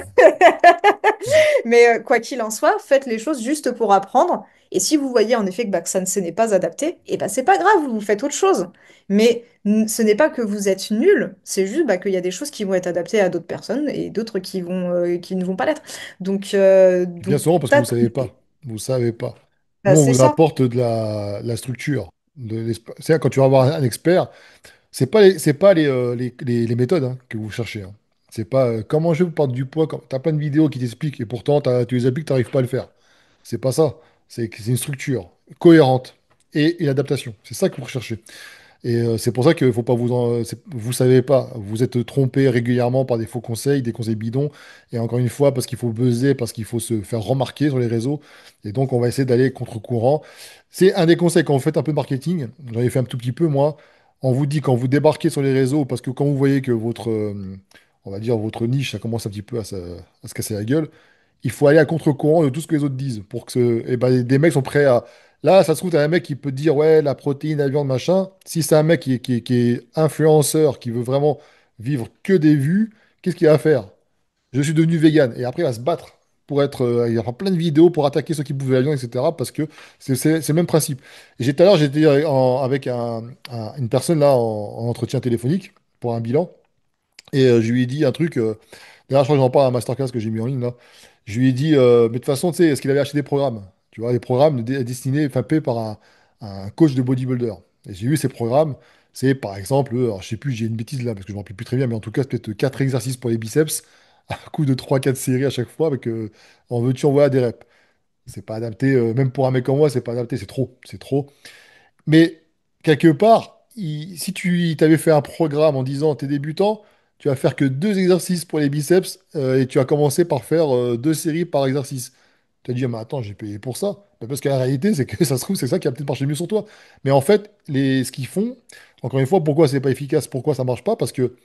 Mais quoi qu'il en soit, faites les choses juste pour apprendre. Et si vous voyez en effet que, bah, que ça ne se n'est pas adapté, et bah, c'est pas grave, vous faites autre chose. Mais ce n'est pas que vous êtes nul, c'est juste bah, qu'il y a des choses qui vont être adaptées à d'autres personnes et d'autres qui ne vont pas l'être. Bien Donc souvent parce que vous savez tâtonnez. pas. Vous savez pas. Nous, Bah, on c'est vous ça. apporte la structure. C'est-à-dire, quand tu vas voir un expert, c'est pas les méthodes hein, que vous cherchez. Hein. C'est pas comment je vais perdre du poids. Tu as plein de vidéos qui t'expliquent et pourtant tu les appliques, tu n'arrives pas à le faire. C'est pas ça. C'est une structure cohérente et une adaptation. C'est ça que vous recherchez. Et c'est pour ça qu'il faut pas vous savez pas, vous êtes trompé régulièrement par des faux conseils, des conseils bidons. Et encore une fois, parce qu'il faut buzzer, parce qu'il faut se faire remarquer sur les réseaux. Et donc, on va essayer d'aller contre-courant. C'est un des conseils quand vous faites un peu de marketing. J'en ai fait un tout petit peu, moi. On vous dit quand vous débarquez sur les réseaux, parce que quand vous voyez que on va dire, votre niche, ça commence un petit peu à se casser la gueule, il faut aller à contre-courant de tout ce que les autres disent. Pour que eh ben, des mecs sont prêts à. Là, ça se trouve, t'as un mec qui peut te dire, ouais, la protéine, la viande, machin. Si c'est un mec qui est influenceur, qui veut vraiment vivre que des vues, qu'est-ce qu'il va faire? Je suis devenu vegan. Et après, il va se battre pour être. Il va faire plein de vidéos pour attaquer ceux qui bouffent de la viande, etc. Parce que c'est le même principe. Et tout à l'heure, j'étais avec une personne là en entretien téléphonique pour un bilan. Et je lui ai dit un truc. D'ailleurs, je crois que j'en parle à un masterclass que j'ai mis en ligne là. Je lui ai dit, mais de toute façon, tu sais, est-ce qu'il avait acheté des programmes? Tu vois, des programmes destinés, enfin, faits par un coach de bodybuilder. Et j'ai vu ces programmes. C'est par exemple, alors je sais plus, j'ai une bêtise là, parce que je ne me rappelle plus très bien, mais en tout cas, c'est peut-être 4 exercices pour les biceps, à coup de trois quatre séries à chaque fois, avec en veux-tu, en voilà des reps. C'est pas adapté, même pour un mec comme moi, c'est pas adapté, c'est trop, c'est trop. Mais quelque part, si tu t'avais fait un programme en disant t'es débutant, tu vas faire que deux exercices pour les biceps et tu vas commencer par faire deux séries par exercice. Tu vas dire, mais attends, j'ai payé pour ça. Bah, parce que la réalité, c'est que ça se trouve, c'est ça qui a peut-être marché mieux sur toi. Mais en fait, ce qu'ils font, encore une fois, pourquoi c'est pas efficace, pourquoi ça marche pas? Parce que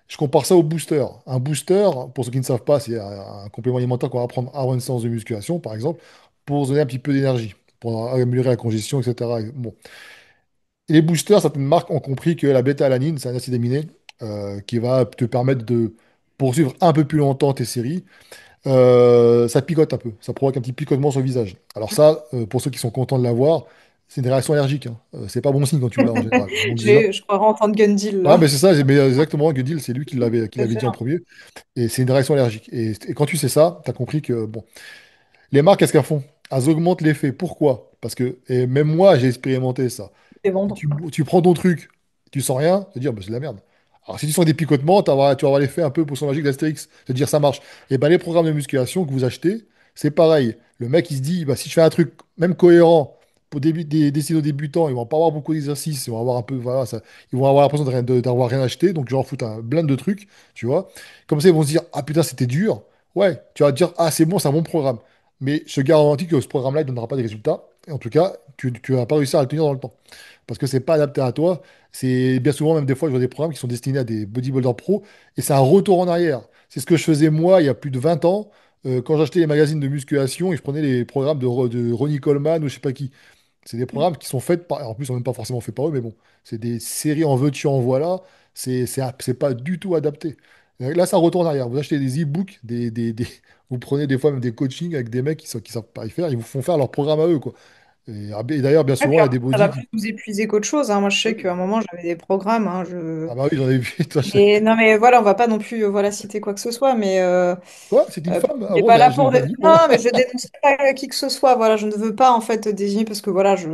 je compare ça au booster. Un booster, pour ceux qui ne savent pas, c'est un complément alimentaire qu'on va prendre avant une séance de musculation, par exemple, pour se donner un petit peu d'énergie, pour améliorer la congestion, etc. Bon. Et les boosters, certaines marques ont compris que la bêta-alanine, c'est un acide aminé qui va te permettre de poursuivre un peu plus longtemps tes séries. Ça picote un peu, ça provoque un petit picotement sur le visage. Alors ça, pour ceux qui sont contents de l'avoir, c'est une réaction allergique, hein. C'est pas bon signe quand tu l'as en général. Donc déjà, Je crois entendre Gundil ouais, là. mais c'est ça, mais exactement, Guedil, c'est lui qui C'est l'avait dit en sûr. premier. Et c'est une réaction allergique. Et quand tu sais ça, tu as compris que, bon, les marques, qu'est-ce qu'elles font? Elles augmentent l'effet. Pourquoi? Parce que, et même moi, j'ai expérimenté ça. C'est vendre. Tu prends ton truc, tu sens rien, te dire, bah, c'est de la merde. Alors, si tu sens des picotements, tu vas avoir l'effet un peu poisson magique d'Astérix, te dire ça marche. Et ben les programmes de musculation que vous achetez, c'est pareil. Le mec, il se dit, bah, si je fais un truc même cohérent pour des stylos débutants, ils vont pas avoir beaucoup d'exercices, ils vont avoir un peu, voilà, ça, ils vont avoir l'impression d'avoir rien acheté, donc je leur foutre un blind de trucs, tu vois. Comme ça, ils vont se dire, ah putain, c'était dur. Ouais, tu vas te dire, ah, c'est bon, c'est un bon programme. Mais je te garantis que ce programme-là, il ne donnera pas de résultats. Et en tout cas, tu vas pas réussir à le tenir dans le temps parce que c'est pas adapté à toi. C'est bien souvent, même des fois, je vois des programmes qui sont destinés à des bodybuilders pro et c'est un retour en arrière. C'est ce que je faisais moi il y a plus de 20 ans quand j'achetais les magazines de musculation et je prenais les programmes de Ronnie Coleman ou je sais pas qui. C'est des programmes qui sont faits par. En plus, ils sont même pas forcément faits par eux, mais bon, c'est des séries en veux-tu, en voilà. C'est pas du tout adapté. Là, ça retourne en arrière. Vous achetez des e-books, vous prenez des fois même des coachings avec des mecs qui savent pas y faire, ils vous font faire leur programme à eux, quoi. Et d'ailleurs, bien Et souvent, puis il y a après, des ça va body plus nous épuiser qu'autre chose, hein. Moi, je Ah sais qu'à un oui. moment, j'avais des programmes, hein, je... Ah bah oui, j'en ai vu. Toi, Mais non, mais voilà, on va pas non plus voilà, citer quoi que ce soit, mais Quoi? C'est une femme? Ah j'ai bon, pas bah, là je l'ai pour... pas vu, moi. Non, mais je dénonce pas qui que ce soit, voilà, je ne veux pas en fait désigner parce que voilà, je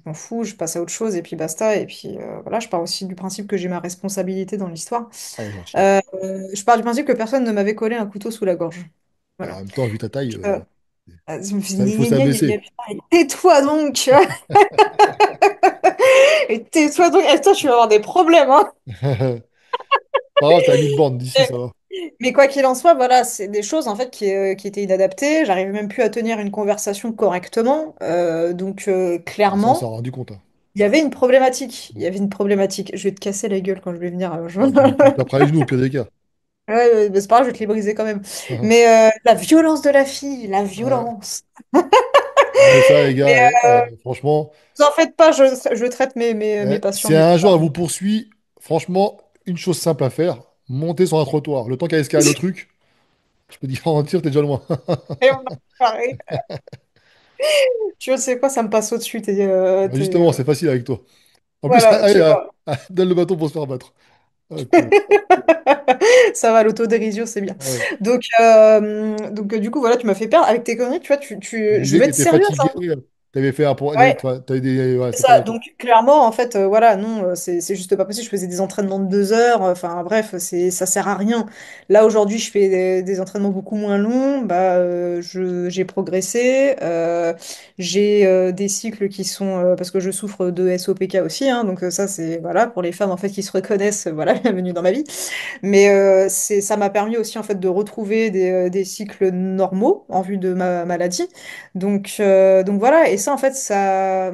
m'en fous, je passe à autre chose et puis basta, et puis voilà, je pars aussi du principe que j'ai ma responsabilité dans l'histoire. Ah, j'en sais. Je pars du principe que personne ne m'avait collé un couteau sous la gorge. Bah, en Voilà. même temps, vu ta taille, Je me suis il faut dit, gna, gna, gna, gna, s'abaisser. putain, et tais-toi donc, tu vois. Et tais-toi donc, et toi, tu vas avoir des problèmes, hein. Pas grave, t'as mis de bande d'ici, ça va. Mais quoi qu'il en soit, voilà, c'est des choses en fait qui étaient inadaptées. J'arrivais même plus à tenir une conversation correctement. Donc Ah, ça, on s'est clairement, rendu compte, hein. il y avait une problématique. Il y avait une problématique. Je vais te casser la gueule quand je vais venir. Ah, tu me taperas les genoux, au pire des cas. Ouais, ouais, mais c'est pas grave, je vais te les briser quand même. Mais la violence de la fille, la Ouais. violence. Non, mais ça, les Mais gars, franchement, vous en faites pas, je traite mes patients si mieux. un jour elle vous poursuit, franchement, une chose simple à faire, monter sur un trottoir. Le temps qu'elle escale le truc, je peux te garantir, t'es déjà loin. Et on a parlé. Tu sais quoi, ça me passe au-dessus. Bah, justement, c'est facile avec toi. En plus, Voilà, allez, tu vois. donne le bâton pour se faire battre. Ah, con. Ça va, l'autodérision, c'est bien. Ouais. Donc du coup, voilà, tu m'as fait perdre. Avec tes conneries, tu vois, Tu je disais vais que tu être étais sérieuse, fatigué. hein. T'avais fait un pour. Ouais, T'avais des. Ouais, c'est c'est quoi ça. les. Donc clairement, en fait, voilà, non, c'est juste pas possible. Je faisais des entraînements de 2 heures. Enfin, bref, ça sert à rien. Là, aujourd'hui, je fais des entraînements beaucoup moins longs. Bah, j'ai progressé. J'ai des cycles qui sont... parce que je souffre de SOPK aussi, hein, donc ça, c'est... Voilà, pour les femmes, en fait, qui se reconnaissent, voilà, bienvenue dans ma vie. Mais ça m'a permis aussi en fait de retrouver des cycles normaux en vue de ma maladie. Donc voilà, et ça en fait, ça.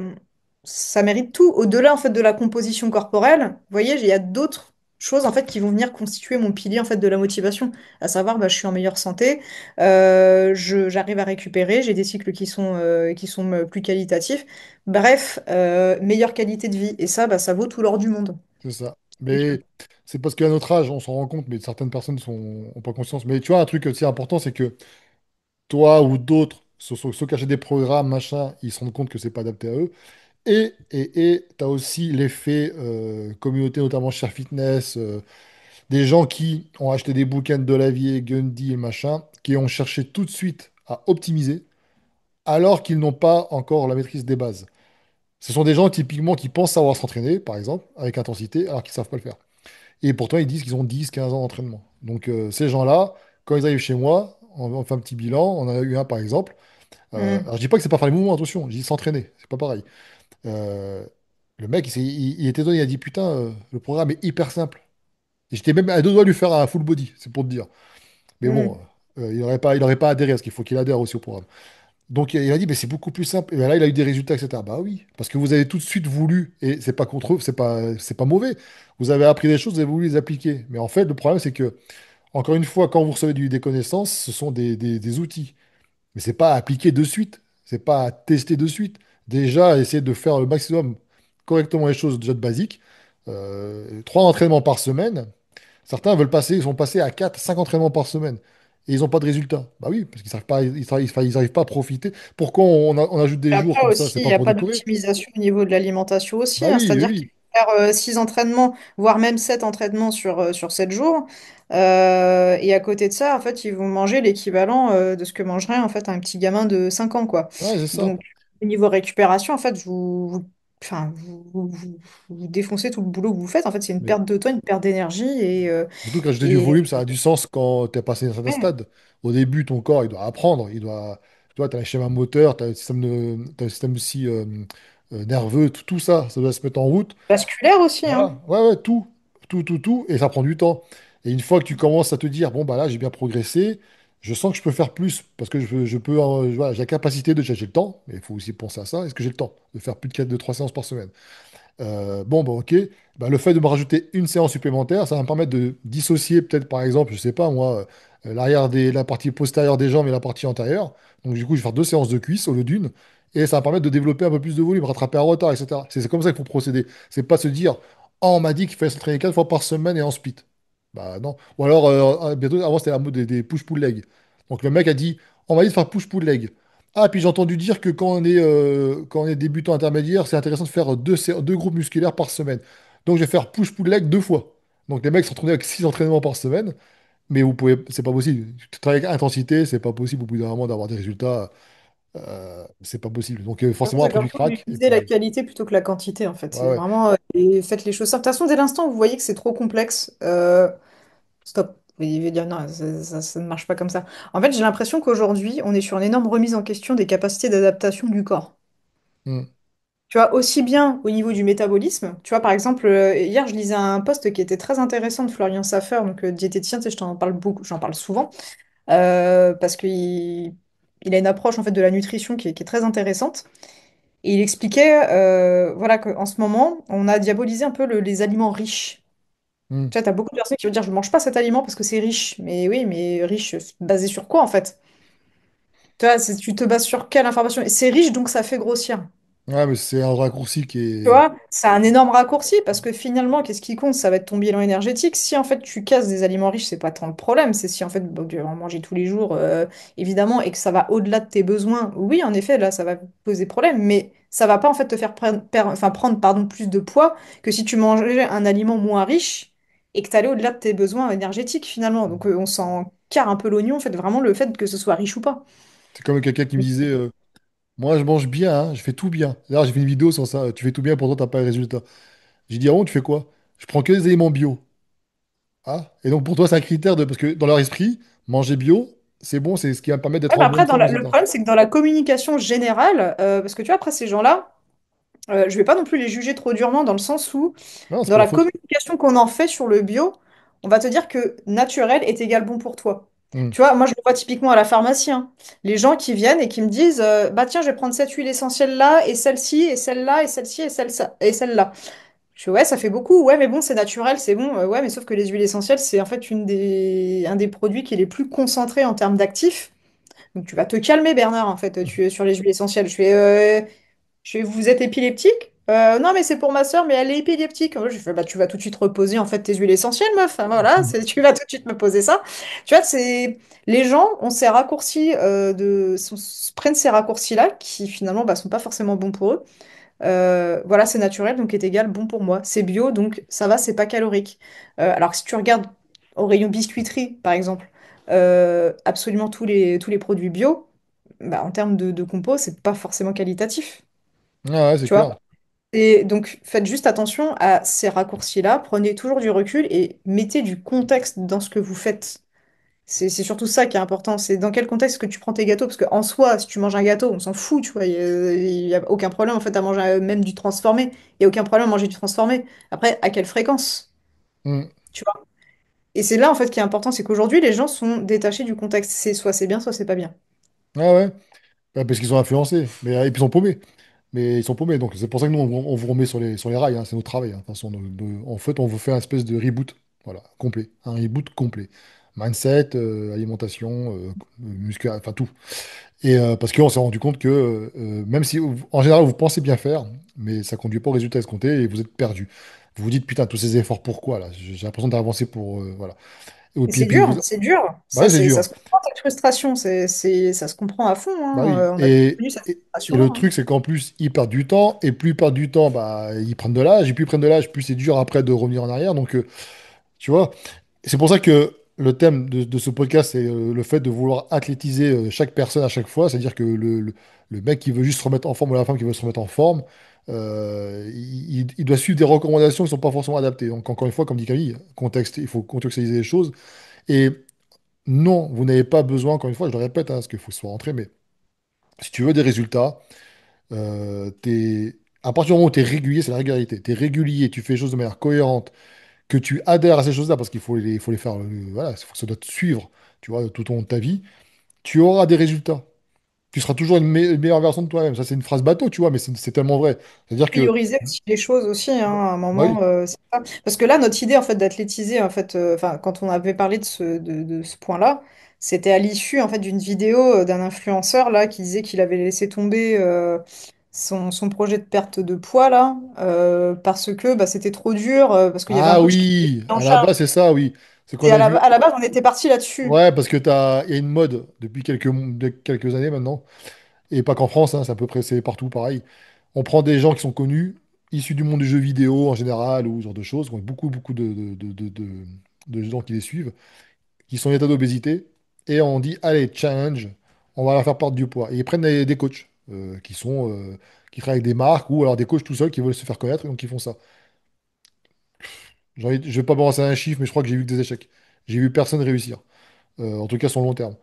ça mérite tout. Au-delà en fait de la composition corporelle, vous voyez, il y a d'autres choses en fait qui vont venir constituer mon pilier en fait de la motivation. À savoir, bah, je suis en meilleure santé, j'arrive à récupérer, j'ai des cycles qui sont plus qualitatifs. Bref, meilleure qualité de vie. Et ça, bah, ça vaut tout l'or du monde. C'est ça. Mais c'est parce qu'à notre âge, on s'en rend compte, mais certaines personnes ont pas conscience. Mais tu vois, un truc aussi important, c'est que toi ou d'autres se cacher des programmes, machin, ils se rendent compte que c'est pas adapté à eux. Et tu as aussi l'effet communauté, notamment Share Fitness, des gens qui ont acheté des bouquins de la vie et Gundy et machin, qui ont cherché tout de suite à optimiser, alors qu'ils n'ont pas encore la maîtrise des bases. Ce sont des gens typiquement qui pensent savoir s'entraîner, par exemple, avec intensité, alors qu'ils ne savent pas le faire. Et pourtant, ils disent qu'ils ont 10, 15 ans d'entraînement. Donc, ces gens-là, quand ils arrivent chez moi, on fait un petit bilan. On en a eu un, par exemple. Mm, Alors, je dis pas que c'est pas faire les mouvements, attention, je dis s'entraîner, c'est pas pareil. Euh, le mec, il était étonné, il a dit, putain, le programme est hyper simple. Et j'étais même à deux doigts de lui faire un full body, c'est pour te dire. Mais bon, mm, il aurait pas adhéré, parce qu'il faut qu'il adhère aussi au programme. Donc il a dit, mais c'est beaucoup plus simple. Et ben là, il a eu des résultats, etc. Bah oui, parce que vous avez tout de suite voulu, et c'est pas contre eux, c'est pas mauvais. Vous avez appris des choses, vous avez voulu les appliquer. Mais en fait, le problème, c'est que, encore une fois, quand vous recevez des connaissances, ce sont des outils. Mais c'est pas à appliquer de suite. C'est pas à tester de suite. Déjà, essayer de faire le maximum correctement les choses déjà de basiques. 3 entraînements par semaine. Certains veulent passer, ils sont passés à 4, 5 entraînements par semaine. Et ils n'ont pas de résultat. Bah oui, parce qu'ils savent pas, ils arrivent pas à profiter. Pourquoi on ajoute des jours Après comme ça? aussi, C'est il pas n'y a pour pas décorer. d'optimisation au niveau de l'alimentation aussi, Bah hein. oui, oui, C'est-à-dire qu'il oui. faut faire 6 entraînements, voire même 7 entraînements sur 7 jours. Et à côté de ça, en fait, ils vont manger l'équivalent de ce que mangerait en fait un petit gamin de 5 ans, quoi. Ouais, c'est ça. Donc, au niveau récupération, en fait, enfin, vous défoncez tout le boulot que vous faites. En fait, c'est une Mais perte de temps, une perte d'énergie. surtout qu'ajouter du Et volume, ça a du sens quand tu es passé à un certain ouais, stade. Au début, ton corps, il doit apprendre. Tu as un schéma moteur, tu as t'as un système aussi nerveux, tout ça, ça doit se mettre en route. vasculaire aussi, hein. Voilà, ouais, ouais, tout, et ça prend du temps. Et une fois que tu commences à te dire, bon, bah là, j'ai bien progressé, je sens que je peux faire plus, parce que je peux, voilà, j'ai la capacité de, j'ai le temps, mais il faut aussi penser à ça, est-ce que j'ai le temps de faire plus de 4 de 3 séances par semaine? Bon, bah, ok. Bah, le fait de me rajouter une séance supplémentaire, ça va me permettre de dissocier peut-être, par exemple, je sais pas moi, la partie postérieure des jambes et la partie antérieure. Donc du coup, je vais faire 2 séances de cuisses au lieu d'une. Et ça va me permettre de développer un peu plus de volume, rattraper un retard, etc. C'est comme ça qu'il faut procéder. C'est pas se dire, oh, on m'a dit qu'il fallait s'entraîner 4 fois par semaine et en split. Bah non. Ou alors, bientôt, avant, c'était la mode des push-pull leg. Donc le mec a dit, on m'a dit de faire push-pull leg. Ah, puis j'ai entendu dire que quand on est débutant intermédiaire, c'est intéressant de faire 2 groupes musculaires par semaine. Donc je vais faire push-pull leg 2 fois. Donc les mecs s'entraînent avec 6 entraînements par semaine, mais vous pouvez, c'est pas possible. Tu travailles avec intensité, c'est pas possible au bout d'un moment d'avoir des résultats. C'est pas possible. Donc forcément C'est après comme du ça, vous crack, et visez la puis qualité plutôt que la quantité, en fait. ouais, C'est ouais. vraiment... et faites les choses simples. De toute façon, dès l'instant où vous voyez que c'est trop complexe, stop. Vous devez dire non, ça ne marche pas comme ça. En fait, j'ai l'impression qu'aujourd'hui, on est sur une énorme remise en question des capacités d'adaptation du corps. Hmm, Tu vois, aussi bien au niveau du métabolisme. Tu vois, par exemple, hier, je lisais un post qui était très intéressant de Florian Saffer, donc diététicien, tu sais, je t'en parle beaucoup, j'en parle souvent, parce qu'il a une approche en fait de la nutrition qui est très intéressante. Et il expliquait voilà, qu'en ce moment, on a diabolisé un peu les aliments riches. hmm. Tu vois, tu as beaucoup de personnes qui vont dire, je ne mange pas cet aliment parce que c'est riche. Mais oui, mais riche, basé sur quoi en fait? Tu vois, tu te bases sur quelle information? Et c'est riche, donc ça fait grossir. Ouais, mais c'est un raccourci qui Tu est. vois, c'est un énorme raccourci parce que finalement, qu'est-ce qui compte? Ça va être ton bilan énergétique. Si en fait tu casses des aliments riches, c'est pas tant le problème. C'est si en fait bon, tu vas en manger tous les jours, évidemment, et que ça va au-delà de tes besoins. Oui, en effet, là, ça va poser problème, mais ça va pas en fait te faire prendre pardon, plus de poids que si tu mangeais un aliment moins riche et que tu allais au-delà de tes besoins énergétiques finalement. Donc on s'en carre un peu l'oignon, en fait, vraiment le fait que ce soit riche ou pas. C'est comme quelqu'un qui me disait, moi je mange bien, hein, je fais tout bien. D'ailleurs, j'ai fait une vidéo sur ça, tu fais tout bien, pourtant t'as pas les résultats. J'ai dit, ah bon, tu fais quoi? Je prends que des éléments bio. Ah, et donc pour toi, c'est un critère de. Parce que dans leur esprit, manger bio, c'est bon, c'est ce qui va me permettre d'être Ouais, mais en après, bonne forme, le etc. problème, c'est que dans la communication générale, parce que tu vois, après ces gens-là, je vais pas non plus les juger trop durement dans le sens où, Non, c'est dans pas la leur faute. communication qu'on en fait sur le bio, on va te dire que naturel est égal bon pour toi. Mm. Tu vois, moi, je le vois typiquement à la pharmacie, hein. Les gens qui viennent et qui me disent, bah tiens, je vais prendre cette huile essentielle là, et celle-ci, et celle-là, et celle-ci, et celle-là. Je fais, ouais, ça fait beaucoup. Ouais, mais bon, c'est naturel, c'est bon. Ouais, mais sauf que les huiles essentielles, c'est en fait un des produits qui est les plus concentrés en termes d'actifs. Donc, tu vas te calmer, Bernard, en fait, tu es sur les huiles essentielles. Vous êtes épileptique? Non, mais c'est pour ma soeur, mais elle est épileptique. Je fais, bah, tu vas tout de suite reposer en fait tes huiles essentielles, meuf. Enfin, voilà, tu vas tout de suite me poser ça. Tu vois, les gens ont ces raccourcis prennent ces raccourcis-là qui finalement bah, sont pas forcément bons pour eux. Voilà, c'est naturel, donc est égal bon pour moi. C'est bio, donc ça va, c'est pas calorique. Alors que si tu regardes au rayon biscuiterie, par exemple, absolument tous les produits bio, bah, en termes de compo, c'est pas forcément qualitatif. Ah ouais, c'est Tu vois? clair. Et donc, faites juste attention à ces raccourcis-là, prenez toujours du recul et mettez du contexte dans ce que vous faites. C'est surtout ça qui est important, c'est dans quel contexte que tu prends tes gâteaux, parce qu'en soi, si tu manges un gâteau, on s'en fout, tu vois, il y a aucun problème en fait à manger même du transformé, il n'y a aucun problème à manger du transformé. Après, à quelle fréquence, Mm. tu vois? Et c'est là en fait qui est important, c'est qu'aujourd'hui, les gens sont détachés du contexte, soit c'est bien, soit c'est pas bien. Ah ouais. Bah, parce qu'ils sont influencés. Mais, et puis ils sont paumés. Mais ils sont paumés. Donc c'est pour ça que nous, on vous remet sur les rails, hein. C'est notre travail, hein. De toute façon, en fait, on vous fait un espèce de reboot. Voilà, complet. Un reboot complet. Mindset, alimentation, musculation, enfin tout. Et parce qu'on s'est rendu compte que même si en général vous pensez bien faire, mais ça conduit pas au résultat escompté et vous êtes perdu. Vous vous dites putain, tous ces efforts pourquoi là? J'ai l'impression d'avancer pour voilà. Et Et puis, puis vous... c'est dur, bah ouais, c'est ça dur. se comprend cette frustration, ça se comprend à fond, Bah hein. oui. On a tous connu cette Et frustration-là, le hein. truc, c'est qu'en plus, ils perdent du temps, et plus ils perdent du temps, bah, ils prennent de l'âge, et plus ils prennent de l'âge, plus c'est dur après de revenir en arrière. Donc, tu vois, c'est pour ça que le thème de ce podcast, c'est le fait de vouloir athlétiser chaque personne à chaque fois. C'est-à-dire que le mec qui veut juste se remettre en forme ou la femme qui veut se remettre en forme, il doit suivre des recommandations qui ne sont pas forcément adaptées. Donc, encore une fois, comme dit Camille, contexte, il faut contextualiser les choses. Et non, vous n'avez pas besoin, encore une fois, je le répète, hein, parce qu'il faut se rentrer, mais si tu veux des résultats, à partir du moment où tu es régulier, c'est la régularité. Tu es régulier, tu fais les choses de manière cohérente, que tu adhères à ces choses-là, parce qu'il faut les faire, voilà, ça doit te suivre, tu vois, tout au long de ta vie, tu auras des résultats. Tu seras toujours une meilleure version de toi-même. Ça, c'est une phrase bateau, tu vois, mais c'est tellement vrai. C'est-à-dire que, Prioriser aussi les choses aussi, hein, à un bah moment, oui. c'est ça. Parce que là, notre idée en fait d'athlétiser, en fait, enfin, quand on avait parlé de ce point-là, c'était à l'issue en fait d'une vidéo d'un influenceur là qui disait qu'il avait laissé tomber son projet de perte de poids là parce que bah, c'était trop dur, parce qu'il y avait un Ah coach qui l'avait oui, pris en à la charge. base, c'est ça, oui. C'est qu'on Et a vu. à la base, on était parti là-dessus. Ouais, parce que il y a une mode depuis quelques années maintenant, et pas qu'en France, hein, c'est à peu près, c'est partout pareil. On prend des gens qui sont connus, issus du monde du jeu vidéo en général, ou ce genre de choses, qui ont beaucoup, beaucoup de gens qui les suivent, qui sont en état d'obésité, et on dit, allez, challenge, on va leur faire perdre du poids. Et ils prennent des coachs qui travaillent avec des marques, ou alors des coachs tout seuls qui veulent se faire connaître, et donc ils font ça. Je vais pas balancer un chiffre, mais je crois que j'ai vu que des échecs. J'ai vu personne réussir, en tout cas sur le long terme.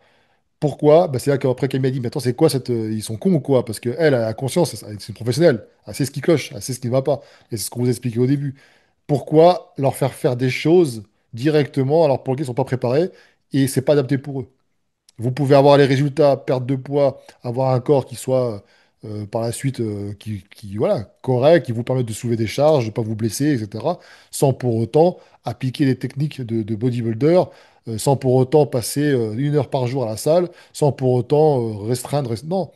Pourquoi? Bah, c'est là qu'après qu'elle m'a dit, mais attends, c'est quoi ils sont cons ou quoi? Parce qu'elle a conscience, c'est une professionnelle, elle sait ce qui cloche, elle sait ce qui ne va pas. Et c'est ce qu'on vous expliquait au début. Pourquoi leur faire faire des choses directement alors pour lesquelles ils ne sont pas préparés et c'est pas adapté pour eux? Vous pouvez avoir les résultats, perte de poids, avoir un corps qui soit par la suite voilà, correct, qui vous permette de soulever des charges, de ne pas vous blesser, etc. Sans pour autant appliquer des techniques de bodybuilder, sans pour autant passer 1 heure par jour à la salle, sans pour autant restreindre. Non.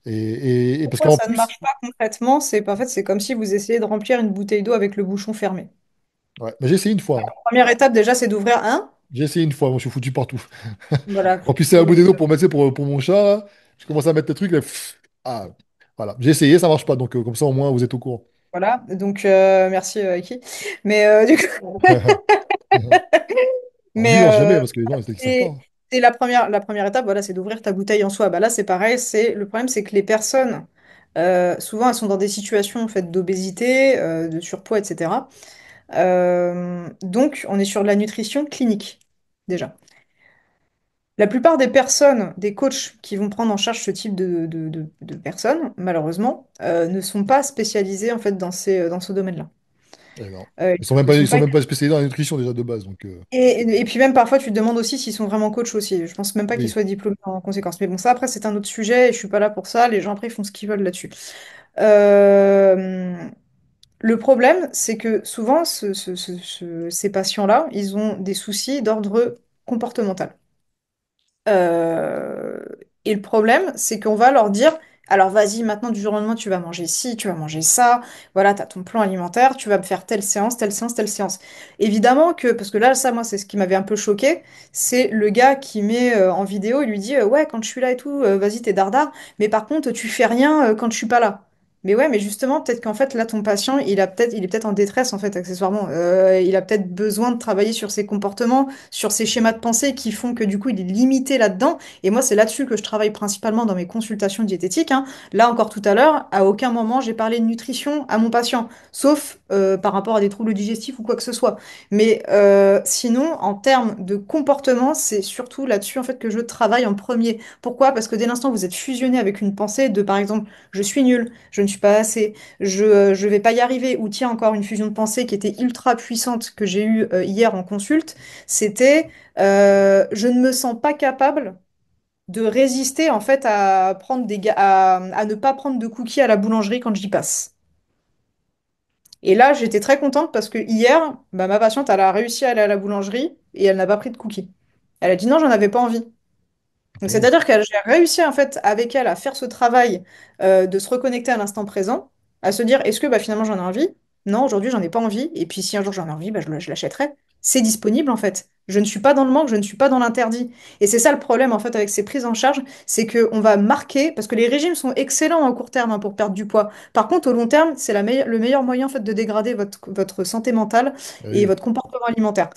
Et parce Pourquoi qu'en ça ne plus, marche pas concrètement? En fait, c'est comme si vous essayez de remplir une bouteille d'eau avec le bouchon fermé. ouais, mais j'ai essayé une fois, hein. Première étape, déjà, c'est d'ouvrir un. J'ai essayé une fois, moi je suis foutu partout. Voilà. En plus, c'est la bouteille d'eau pour mettre, tu sais, pour mon chat, là. Je commence à mettre le truc, là. Ah, voilà. J'ai essayé, ça marche pas. Donc, comme ça, au moins, vous êtes au courant. Voilà. Donc, merci, Iki. Mais du coup, On dit, mais on sait jamais, parce que les gens, ils savent pas, c'est hein. c'est la première étape, voilà, c'est d'ouvrir ta bouteille en soi. Bah là, c'est pareil. Le problème, c'est que les personnes, souvent, elles sont dans des situations en fait d'obésité, de surpoids, etc. Donc, on est sur de la nutrition clinique déjà. La plupart des personnes, des coachs qui vont prendre en charge ce type de personnes, malheureusement, ne sont pas spécialisés en fait dans ce domaine-là. Eh non. Euh, Ils ils sont sont pas. même pas spécialisés dans la nutrition déjà de base. Donc, Et puis même parfois, tu te demandes aussi s'ils sont vraiment coachs aussi. Je pense même pas qu'ils oui. soient diplômés en conséquence. Mais bon, ça après, c'est un autre sujet et je suis pas là pour ça. Les gens après ils font ce qu'ils veulent là-dessus. Euh, Le problème, c'est que souvent, ces patients-là, ils ont des soucis d'ordre comportemental. Euh, Et le problème, c'est qu'on va leur dire, alors vas-y, maintenant du jour au lendemain, tu vas manger ci, tu vas manger ça, voilà, tu as ton plan alimentaire, tu vas me faire telle séance, telle séance, telle séance. Évidemment que, parce que là, ça, moi, c'est ce qui m'avait un peu choqué, c'est le gars qui met en vidéo, il lui dit, ouais, quand je suis là et tout, vas-y, t'es dardard, mais par contre, tu fais rien quand je suis pas là. Mais ouais, mais justement, peut-être qu'en fait, là, ton patient, il est peut-être en détresse, en fait, accessoirement. Il a peut-être besoin de travailler sur ses comportements, sur ces schémas de pensée qui font que du coup il est limité là-dedans. Et moi, c'est là-dessus que je travaille principalement dans mes consultations diététiques, hein. Là encore tout à l'heure, à aucun moment j'ai parlé de nutrition à mon patient, sauf par rapport à des troubles digestifs ou quoi que ce soit. Mais sinon, en termes de comportement, c'est surtout là-dessus en fait que je travaille en premier. Pourquoi? Parce que dès l'instant où vous êtes fusionné avec une pensée de, par exemple, je suis nul, je ne suis pas assez, je vais pas y arriver, ou tiens encore une fusion de pensée qui était ultra puissante que j'ai eue hier en consulte, c'était je ne me sens pas capable de résister en fait à prendre à ne pas prendre de cookies à la boulangerie quand j'y passe. Et là, j'étais très contente parce que hier, bah, ma patiente, elle a réussi à aller à la boulangerie et elle n'a pas pris de cookies. Elle a dit non, j'en avais pas envie. Donc, Ok. c'est-à-dire que j'ai réussi en fait avec elle à faire ce travail de se reconnecter à l'instant présent, à se dire est-ce que bah, finalement j'en ai envie? Non, aujourd'hui j'en ai pas envie. Et puis si un jour j'en ai envie, bah, je l'achèterai. C'est disponible en fait. Je ne suis pas dans le manque, je ne suis pas dans l'interdit. Et c'est ça le problème en fait avec ces prises en charge, c'est qu'on va marquer, parce que les régimes sont excellents à court terme hein, pour perdre du poids. Par contre, au long terme, c'est le meilleur moyen en fait de dégrader votre santé mentale Ah et oui. votre comportement alimentaire.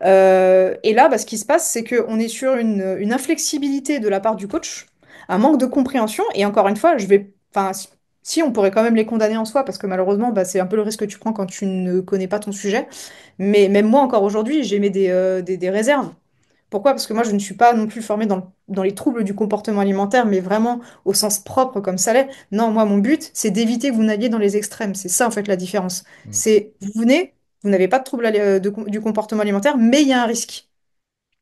Et là, bah, ce qui se passe, c'est qu'on est sur une inflexibilité de la part du coach, un manque de compréhension. Et encore une fois, enfin, si on pourrait quand même les condamner en soi, parce que malheureusement, bah, c'est un peu le risque que tu prends quand tu ne connais pas ton sujet. Mais même moi, encore aujourd'hui, j'émets des réserves. Pourquoi? Parce que moi, je ne suis pas non plus formée dans les troubles du comportement alimentaire, mais vraiment au sens propre comme ça l'est. Non, moi, mon but, c'est d'éviter que vous n'alliez dans les extrêmes. C'est ça, en fait, la différence. Mm. C'est, vous venez, vous n'avez pas de trouble du comportement alimentaire, mais il y a un risque.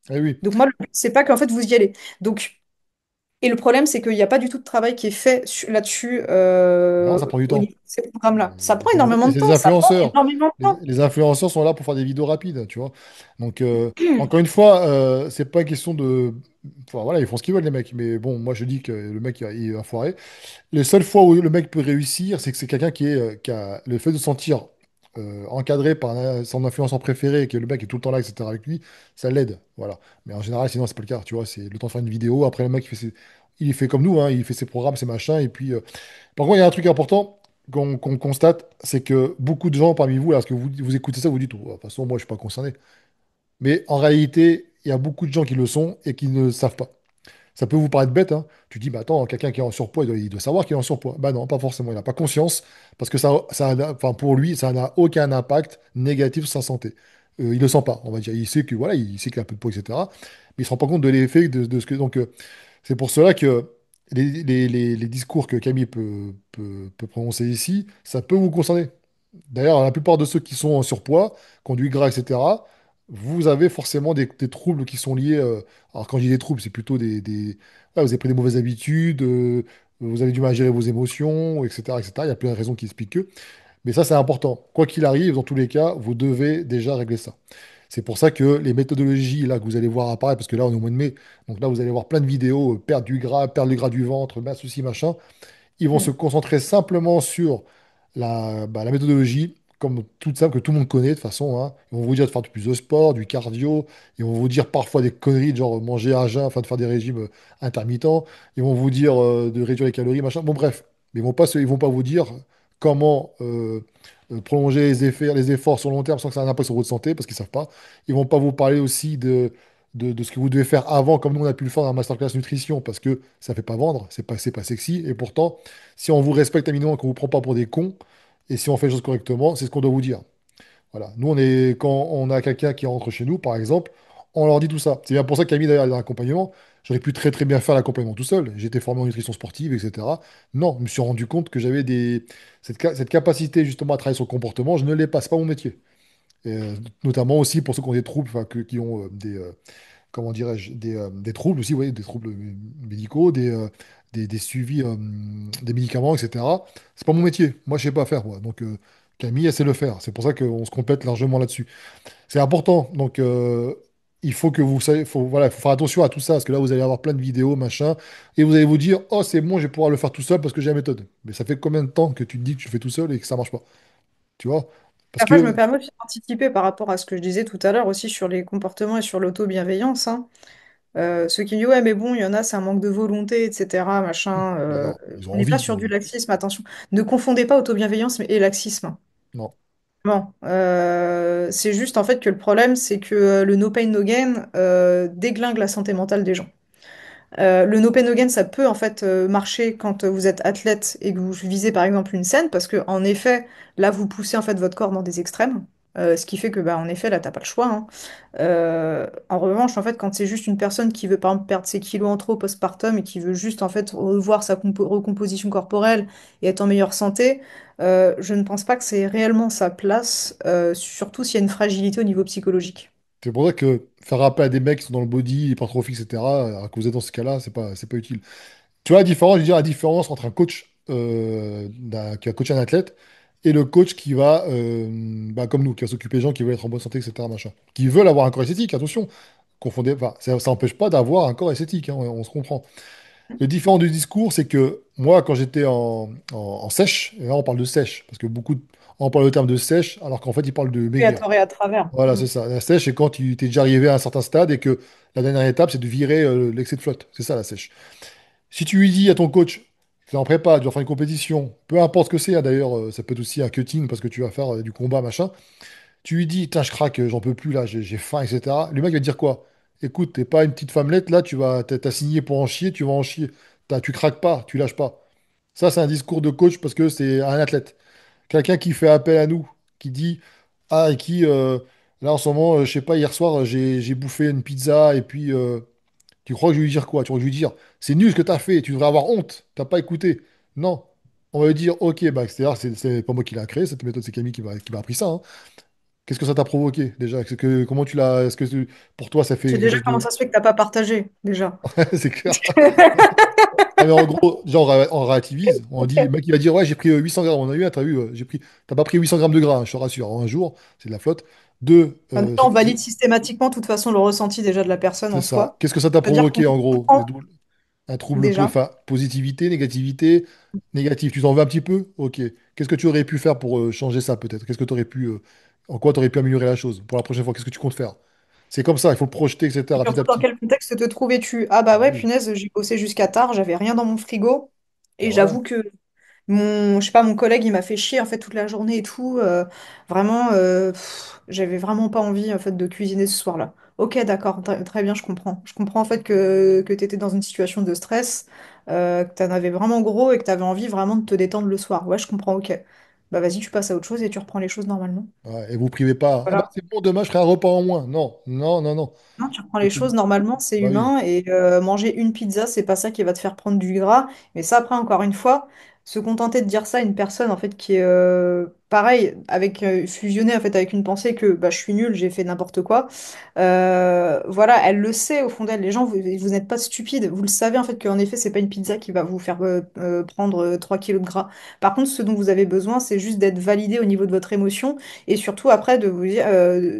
Ah oui. Donc moi, le but, c'est pas qu'en fait, vous y allez. Donc, et le problème, c'est qu'il n'y a pas du tout de travail qui est fait là-dessus Non, ça prend du au temps. niveau de ces programmes-là. Ça prend Et énormément de c'est des temps, ça prend influenceurs. énormément de temps. Les influenceurs sont là pour faire des vidéos rapides, tu vois. Donc, encore une fois, c'est pas une question de. Enfin, voilà, ils font ce qu'ils veulent, les mecs. Mais bon, moi, je dis que le mec, il va foirer. Les seules fois où le mec peut réussir, c'est que c'est quelqu'un qui a le fait de se sentir encadré par son influenceur préféré et que le mec est tout le temps là, etc. avec lui, ça l'aide. Voilà. Mais en général, sinon, c'est pas le cas. Tu vois, c'est le temps de faire une vidéo. Après, le mec, il fait comme nous, hein, il fait ses programmes, ses machins. Et puis, par contre, il y a un truc important qu'on constate, c'est que beaucoup de gens parmi vous, là, parce que vous écoutez ça, vous dites, oh, de toute façon, moi, je suis pas concerné. Mais en réalité, il y a beaucoup de gens qui le sont et qui ne savent pas. Ça peut vous paraître bête, hein. Tu dis, bah attends, quelqu'un qui est en surpoids, il doit savoir qu'il est en surpoids. Bah non, pas forcément. Il n'a pas conscience parce que enfin, pour lui, ça n'a aucun impact négatif sur sa santé. Il le sent pas, on va dire. Il sait que voilà, il sait qu'il a un peu de poids, etc. Mais il se rend pas compte de l'effet de ce que. Donc, c'est pour cela que les discours que Camille peut prononcer ici, ça peut vous concerner. D'ailleurs, la plupart de ceux qui sont en surpoids, conduits gras, etc., vous avez forcément des troubles qui sont liés. Alors, quand je dis des troubles, c'est plutôt ouais, vous avez pris des mauvaises habitudes, vous avez du mal à gérer vos émotions, etc., etc. Il y a plein de raisons qui expliquent que. Mais ça, c'est important. Quoi qu'il arrive, dans tous les cas, vous devez déjà régler ça. C'est pour ça que les méthodologies là, que vous allez voir apparaître, parce que là, on est au mois de mai, donc là, vous allez voir plein de vidéos, perdre du gras du ventre, ceci, machin. Ils vont se Mm. concentrer simplement sur la méthodologie, comme toute simple que tout le monde connaît de toute façon, hein. Ils vont vous dire de faire plus de sport, du cardio. Ils vont vous dire parfois des conneries, de genre manger à jeun, enfin de faire des régimes intermittents. Ils vont vous dire de réduire les calories, machin. Bon, bref. Mais ils vont pas vous dire comment prolonger les efforts sur le long terme sans que ça ait un impact sur votre santé, parce qu'ils savent pas. Ils vont pas vous parler aussi de ce que vous devez faire avant, comme nous on a pu le faire dans la masterclass nutrition, parce que ça fait pas vendre, c'est pas sexy. Et pourtant, si on vous respecte un minimum et qu'on vous prend pas pour des cons, et si on fait les choses correctement, c'est ce qu'on doit vous dire. Voilà. Nous, quand on a quelqu'un qui rentre chez nous, par exemple, on leur dit tout ça. C'est bien pour ça qu'Amine, d'ailleurs, l'accompagnement, j'aurais pu très très bien faire l'accompagnement tout seul. J'étais formé en nutrition sportive, etc. Non, je me suis rendu compte que j'avais cette capacité justement à travailler sur le comportement, je ne l'ai pas, c'est pas mon métier. Et, notamment aussi pour ceux qui ont des troubles, enfin, qui ont comment dirais-je, des troubles aussi, oui, des troubles médicaux, des suivis des médicaments, etc. C'est pas mon métier. Moi, je sais pas faire, moi. Donc, Camille, elle sait le faire. C'est pour ça qu'on se complète largement là-dessus. C'est important. Donc, il faut que vous savez, voilà, faut faire attention à tout ça, parce que là, vous allez avoir plein de vidéos, machin, et vous allez vous dire, oh, c'est bon, je vais pouvoir le faire tout seul parce que j'ai la méthode. Mais ça fait combien de temps que tu te dis que tu fais tout seul et que ça marche pas? Tu vois? Parce Après, je me que, permets aussi d'anticiper par rapport à ce que je disais tout à l'heure aussi sur les comportements et sur l'auto-bienveillance, hein. Ceux qui me disent, ouais, mais bon, il y en a, c'est un manque de volonté, etc., machin. bah non, ils ont On n'est pas envie. sur du laxisme, attention. Ne confondez pas auto-bienveillance et laxisme. Non. Non, c'est juste en fait que le problème, c'est que le no pain, no gain déglingue la santé mentale des gens. Le no pain no gain, ça peut en fait marcher quand vous êtes athlète et que vous visez par exemple une scène, parce que en effet, là, vous poussez en fait votre corps dans des extrêmes, ce qui fait que bah en effet, là, t'as pas le choix, hein. En revanche, en fait, quand c'est juste une personne qui veut par exemple perdre ses kilos en trop postpartum et qui veut juste en fait revoir sa recomposition corporelle et être en meilleure santé, je ne pense pas que c'est réellement sa place, surtout s'il y a une fragilité au niveau psychologique. C'est pour ça que faire appel à des mecs qui sont dans le body, hypertrophie, etc., alors que vous êtes dans ce cas-là, c'est pas utile. Tu vois la différence, je veux dire, la différence entre un coach qui va coacher un athlète et le coach qui va, bah, comme nous, qui va s'occuper des gens qui veulent être en bonne santé, etc., machin. Qui veulent avoir un corps esthétique, attention. Confondez, enfin, ça n'empêche pas d'avoir un corps esthétique, hein, on se comprend. Le différent du discours, c'est que moi, quand j'étais en sèche, et là on parle de sèche, parce que on parle le terme de sèche, alors qu'en fait, ils parlent de Oui, à maigrir. tort et à travers. Voilà, Mm. c'est ça. La sèche, c'est quand tu t'es déjà arrivé à un certain stade et que la dernière étape, c'est de virer l'excès de flotte. C'est ça, la sèche. Si tu lui dis à ton coach, tu es en prépa, tu vas faire une compétition, peu importe ce que c'est, hein, d'ailleurs, ça peut être aussi un cutting parce que tu vas faire du combat, machin. Tu lui dis, tiens, je craque, j'en peux plus, là, j'ai faim, etc. Le mec va te dire quoi? Écoute, t'es pas une petite femmelette, là, t'as signé pour en chier, tu vas en chier. Tu craques pas, tu lâches pas. Ça, c'est un discours de coach parce que c'est un athlète. Quelqu'un qui fait appel à nous, qui dit, ah, et qui, là, en ce moment, je sais pas, hier soir, j'ai bouffé une pizza et puis. Tu crois que je vais lui dire quoi? Tu crois que je vais lui dire, c'est nul ce que tu as fait, tu devrais avoir honte, t'as pas écouté. Non. On va lui dire, ok, bah, c'est pas moi qui l'ai créé, cette méthode, c'est Camille qui m'a appris ça, hein. Qu'est-ce que ça t'a provoqué déjà? Comment tu l'as. Pour toi, ça fait C'est quelque déjà chose comment de. ça se fait que t'as pas partagé, déjà. C'est clair. Ah, mais en gros, genre, on relativise. On dit, le mec, il va dire, ouais, j'ai pris 800 grammes. On a eu un, t'as vu, t'as pas pris 800 grammes de gras, hein, je te rassure. En un jour, c'est de la flotte. Deux, Enfin, déjà, on valide systématiquement, de toute façon, le ressenti déjà de la personne c'est en ça. soi. Qu'est-ce que ça t'a C'est-à-dire qu'on provoqué, en gros? comprend Un trouble, déjà. enfin, positivité, négativité, négatif. Tu t'en veux un petit peu? Ok. Qu'est-ce que tu aurais pu faire pour changer ça, peut-être? Qu'est-ce que tu aurais pu, en quoi tu aurais pu améliorer la chose pour la prochaine fois? Qu'est-ce que tu comptes faire? C'est comme ça, il faut le projeter, Et etc., petit à surtout, dans petit. quel contexte te trouvais-tu? Ah bah Ah ouais, oui. punaise, j'ai bossé jusqu'à tard, j'avais rien dans mon frigo. Ben Et voilà. j'avoue que je sais pas, mon collègue, il m'a fait chier en fait toute la journée et tout. Vraiment, j'avais vraiment pas envie en fait de cuisiner ce soir-là. Ok, d'accord, très bien, je comprends. Je comprends en fait que tu étais dans une situation de stress, que tu en avais vraiment gros et que tu avais envie vraiment de te détendre le soir. Ouais, je comprends, ok. Bah vas-y, tu passes à autre chose et tu reprends les choses normalement. Ouais, et vous privez pas. Ah bah Voilà. c'est bon, demain je ferai un repas en moins. Non, non, non, non. Non, tu reprends Je les te- choses normalement, c'est Bah oui. humain et manger une pizza, c'est pas ça qui va te faire prendre du gras. Mais ça, après, encore une fois, se contenter de dire ça à une personne en fait qui est pareil, avec fusionné en fait avec une pensée que bah, je suis nulle, j'ai fait n'importe quoi. Voilà, elle le sait au fond d'elle. Les gens, vous n'êtes pas stupides. Vous le savez en fait qu'en effet, c'est pas une pizza qui va vous faire prendre 3 kilos de gras. Par contre, ce dont vous avez besoin, c'est juste d'être validé au niveau de votre émotion et surtout après de vous dire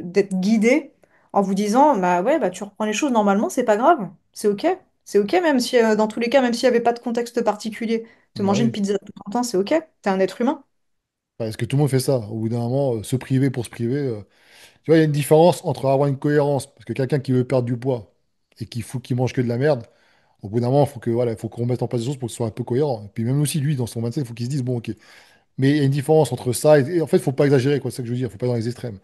d'être guidé en vous disant, bah ouais, bah tu reprends les choses normalement, c'est pas grave, c'est ok. C'est ok, même si dans tous les cas, même s'il n'y avait pas de contexte particulier, te Bah manger une oui. pizza de temps en temps, c'est ok. T'es un être humain. Parce que tout le monde fait ça. Au bout d'un moment, se priver pour se priver. Tu vois, il y a une différence entre avoir une cohérence. Parce que quelqu'un qui veut perdre du poids et qu'il mange que de la merde. Au bout d'un moment, voilà, il faut qu'on mette en place des choses pour que ce soit un peu cohérent. Et puis même aussi, lui, dans son mindset, il faut qu'il se dise, bon, ok. Mais il y a une différence entre ça et en fait, il faut pas exagérer, quoi. C'est ça que je veux dire. Il faut pas aller dans les extrêmes.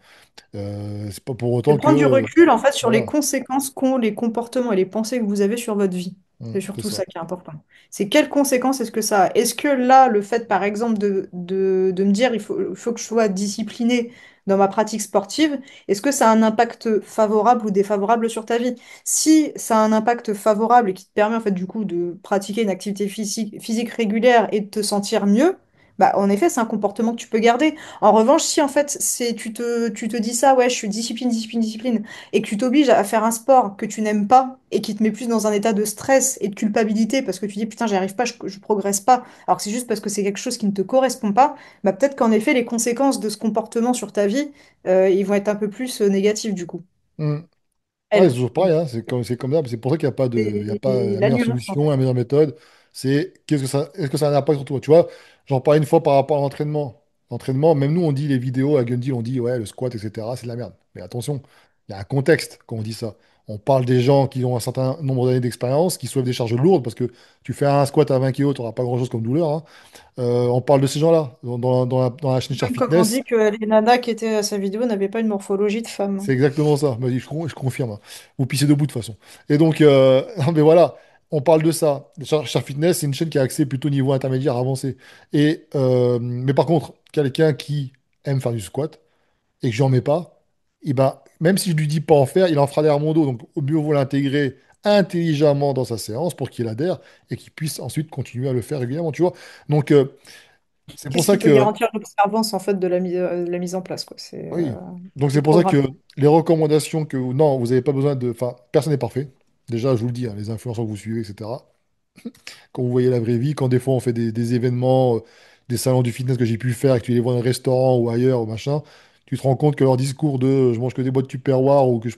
C'est pas pour C'est autant que... prendre du recul en fait sur les voilà. conséquences qu'ont les comportements et les pensées que vous avez sur votre vie. C'est C'est surtout ça. ça qui est important. C'est quelles conséquences est-ce que ça a? Est-ce que là, le fait, par exemple, de me dire il faut que je sois disciplinée dans ma pratique sportive, est-ce que ça a un impact favorable ou défavorable sur ta vie? Si ça a un impact favorable et qui te permet, en fait, du coup, de pratiquer une activité physique régulière et de te sentir mieux, bah, en effet, c'est un comportement que tu peux garder. En revanche, si en fait, tu te dis ça, ouais, je suis discipline, discipline, discipline et que tu t'obliges à faire un sport que tu n'aimes pas et qui te met plus dans un état de stress et de culpabilité parce que tu dis putain, j'y arrive pas, je progresse pas, alors que c'est juste parce que c'est quelque chose qui ne te correspond pas, bah peut-être qu'en effet, les conséquences de ce comportement sur ta vie, ils vont être un peu plus négatifs du coup. Mm. Ouais, c'est Elle. toujours pareil, hein, c'est comme ça. C'est pour ça qu'il n'y a pas il y a pas Et la la meilleure nuance, en solution, fait. la meilleure méthode. C'est est-ce que ça a un impact sur toi? Tu vois, j'en parlais une fois par rapport à l'entraînement. L'entraînement, même nous, on dit les vidéos à Gundy, on dit ouais, le squat, etc., c'est de la merde. Mais attention, il y a un contexte quand on dit ça. On parle des gens qui ont un certain nombre d'années d'expérience, qui soulèvent des charges lourdes, parce que tu fais un squat à 20 kilos, tu n'auras pas grand-chose comme douleur, hein. On parle de ces gens-là dans la chaîne Char Même comme on Fitness. dit que les nanas qui étaient à sa vidéo n'avaient pas une morphologie de femme. C'est exactement ça. Bah, je confirme, hein. Vous pissez debout de toute façon. Et donc, non, mais voilà, on parle de ça. Char Fitness, c'est une chaîne qui a accès plutôt niveau intermédiaire avancé. Mais par contre, quelqu'un qui aime faire du squat et que j'en mets pas, et ben, même si je lui dis pas en faire, il en fera derrière mon dos. Donc, au mieux vaut l'intégrer intelligemment dans sa séance pour qu'il adhère et qu'il puisse ensuite continuer à le faire régulièrement, tu vois. Donc, c'est pour Qu'est-ce ça qui peut que garantir l'observance en fait de la mise en place, quoi. C'est oui. Donc le c'est pour ça programme. que les recommandations que non, vous n'avez pas besoin de. Enfin, personne n'est parfait. Déjà, je vous le dis, hein, les influenceurs que vous suivez, etc. Quand vous voyez la vraie vie, quand des fois on fait des événements, des salons du fitness que j'ai pu faire, et que tu les vois dans un restaurant ou ailleurs ou machin, tu te rends compte que leur discours de je mange que des boîtes Tupperware ou que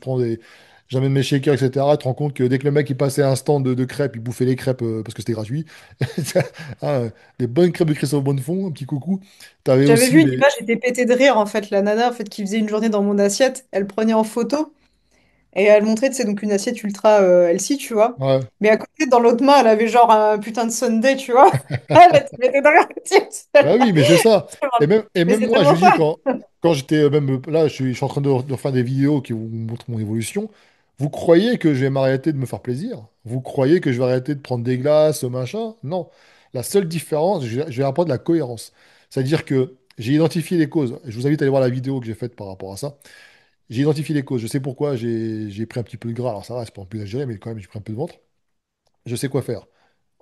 j'amène mes shakers, etc. Tu te rends compte que dès que le mec il passait à un stand de crêpes, il bouffait les crêpes parce que c'était gratuit. Ah, des bonnes crêpes de Christophe Bonnefond, un petit coucou. T'avais J'avais aussi vu une les. image, j'étais pété de rire en fait. La nana en fait qui faisait une journée dans mon assiette, elle prenait en photo et elle montrait, c'est donc une assiette ultra healthy, tu vois. Ouais. Mais à côté, dans l'autre main, elle avait genre un putain de sundae, tu vois. Elle était pété de rire. Bah oui, mais c'est ça. Et Mais même c'est moi, je tellement lui ça. dis, quand j'étais même là, je suis en train de faire des vidéos qui vous montrent mon évolution. Vous croyez que je vais m'arrêter de me faire plaisir? Vous croyez que je vais arrêter de prendre des glaces, machin? Non. La seule différence, je vais apprendre la cohérence. C'est-à-dire que j'ai identifié les causes. Je vous invite à aller voir la vidéo que j'ai faite par rapport à ça. J'ai identifié les causes. Je sais pourquoi j'ai pris un petit peu de gras. Alors ça va, c'est pas plus exagéré, mais quand même, j'ai pris un peu de ventre. Je sais quoi faire.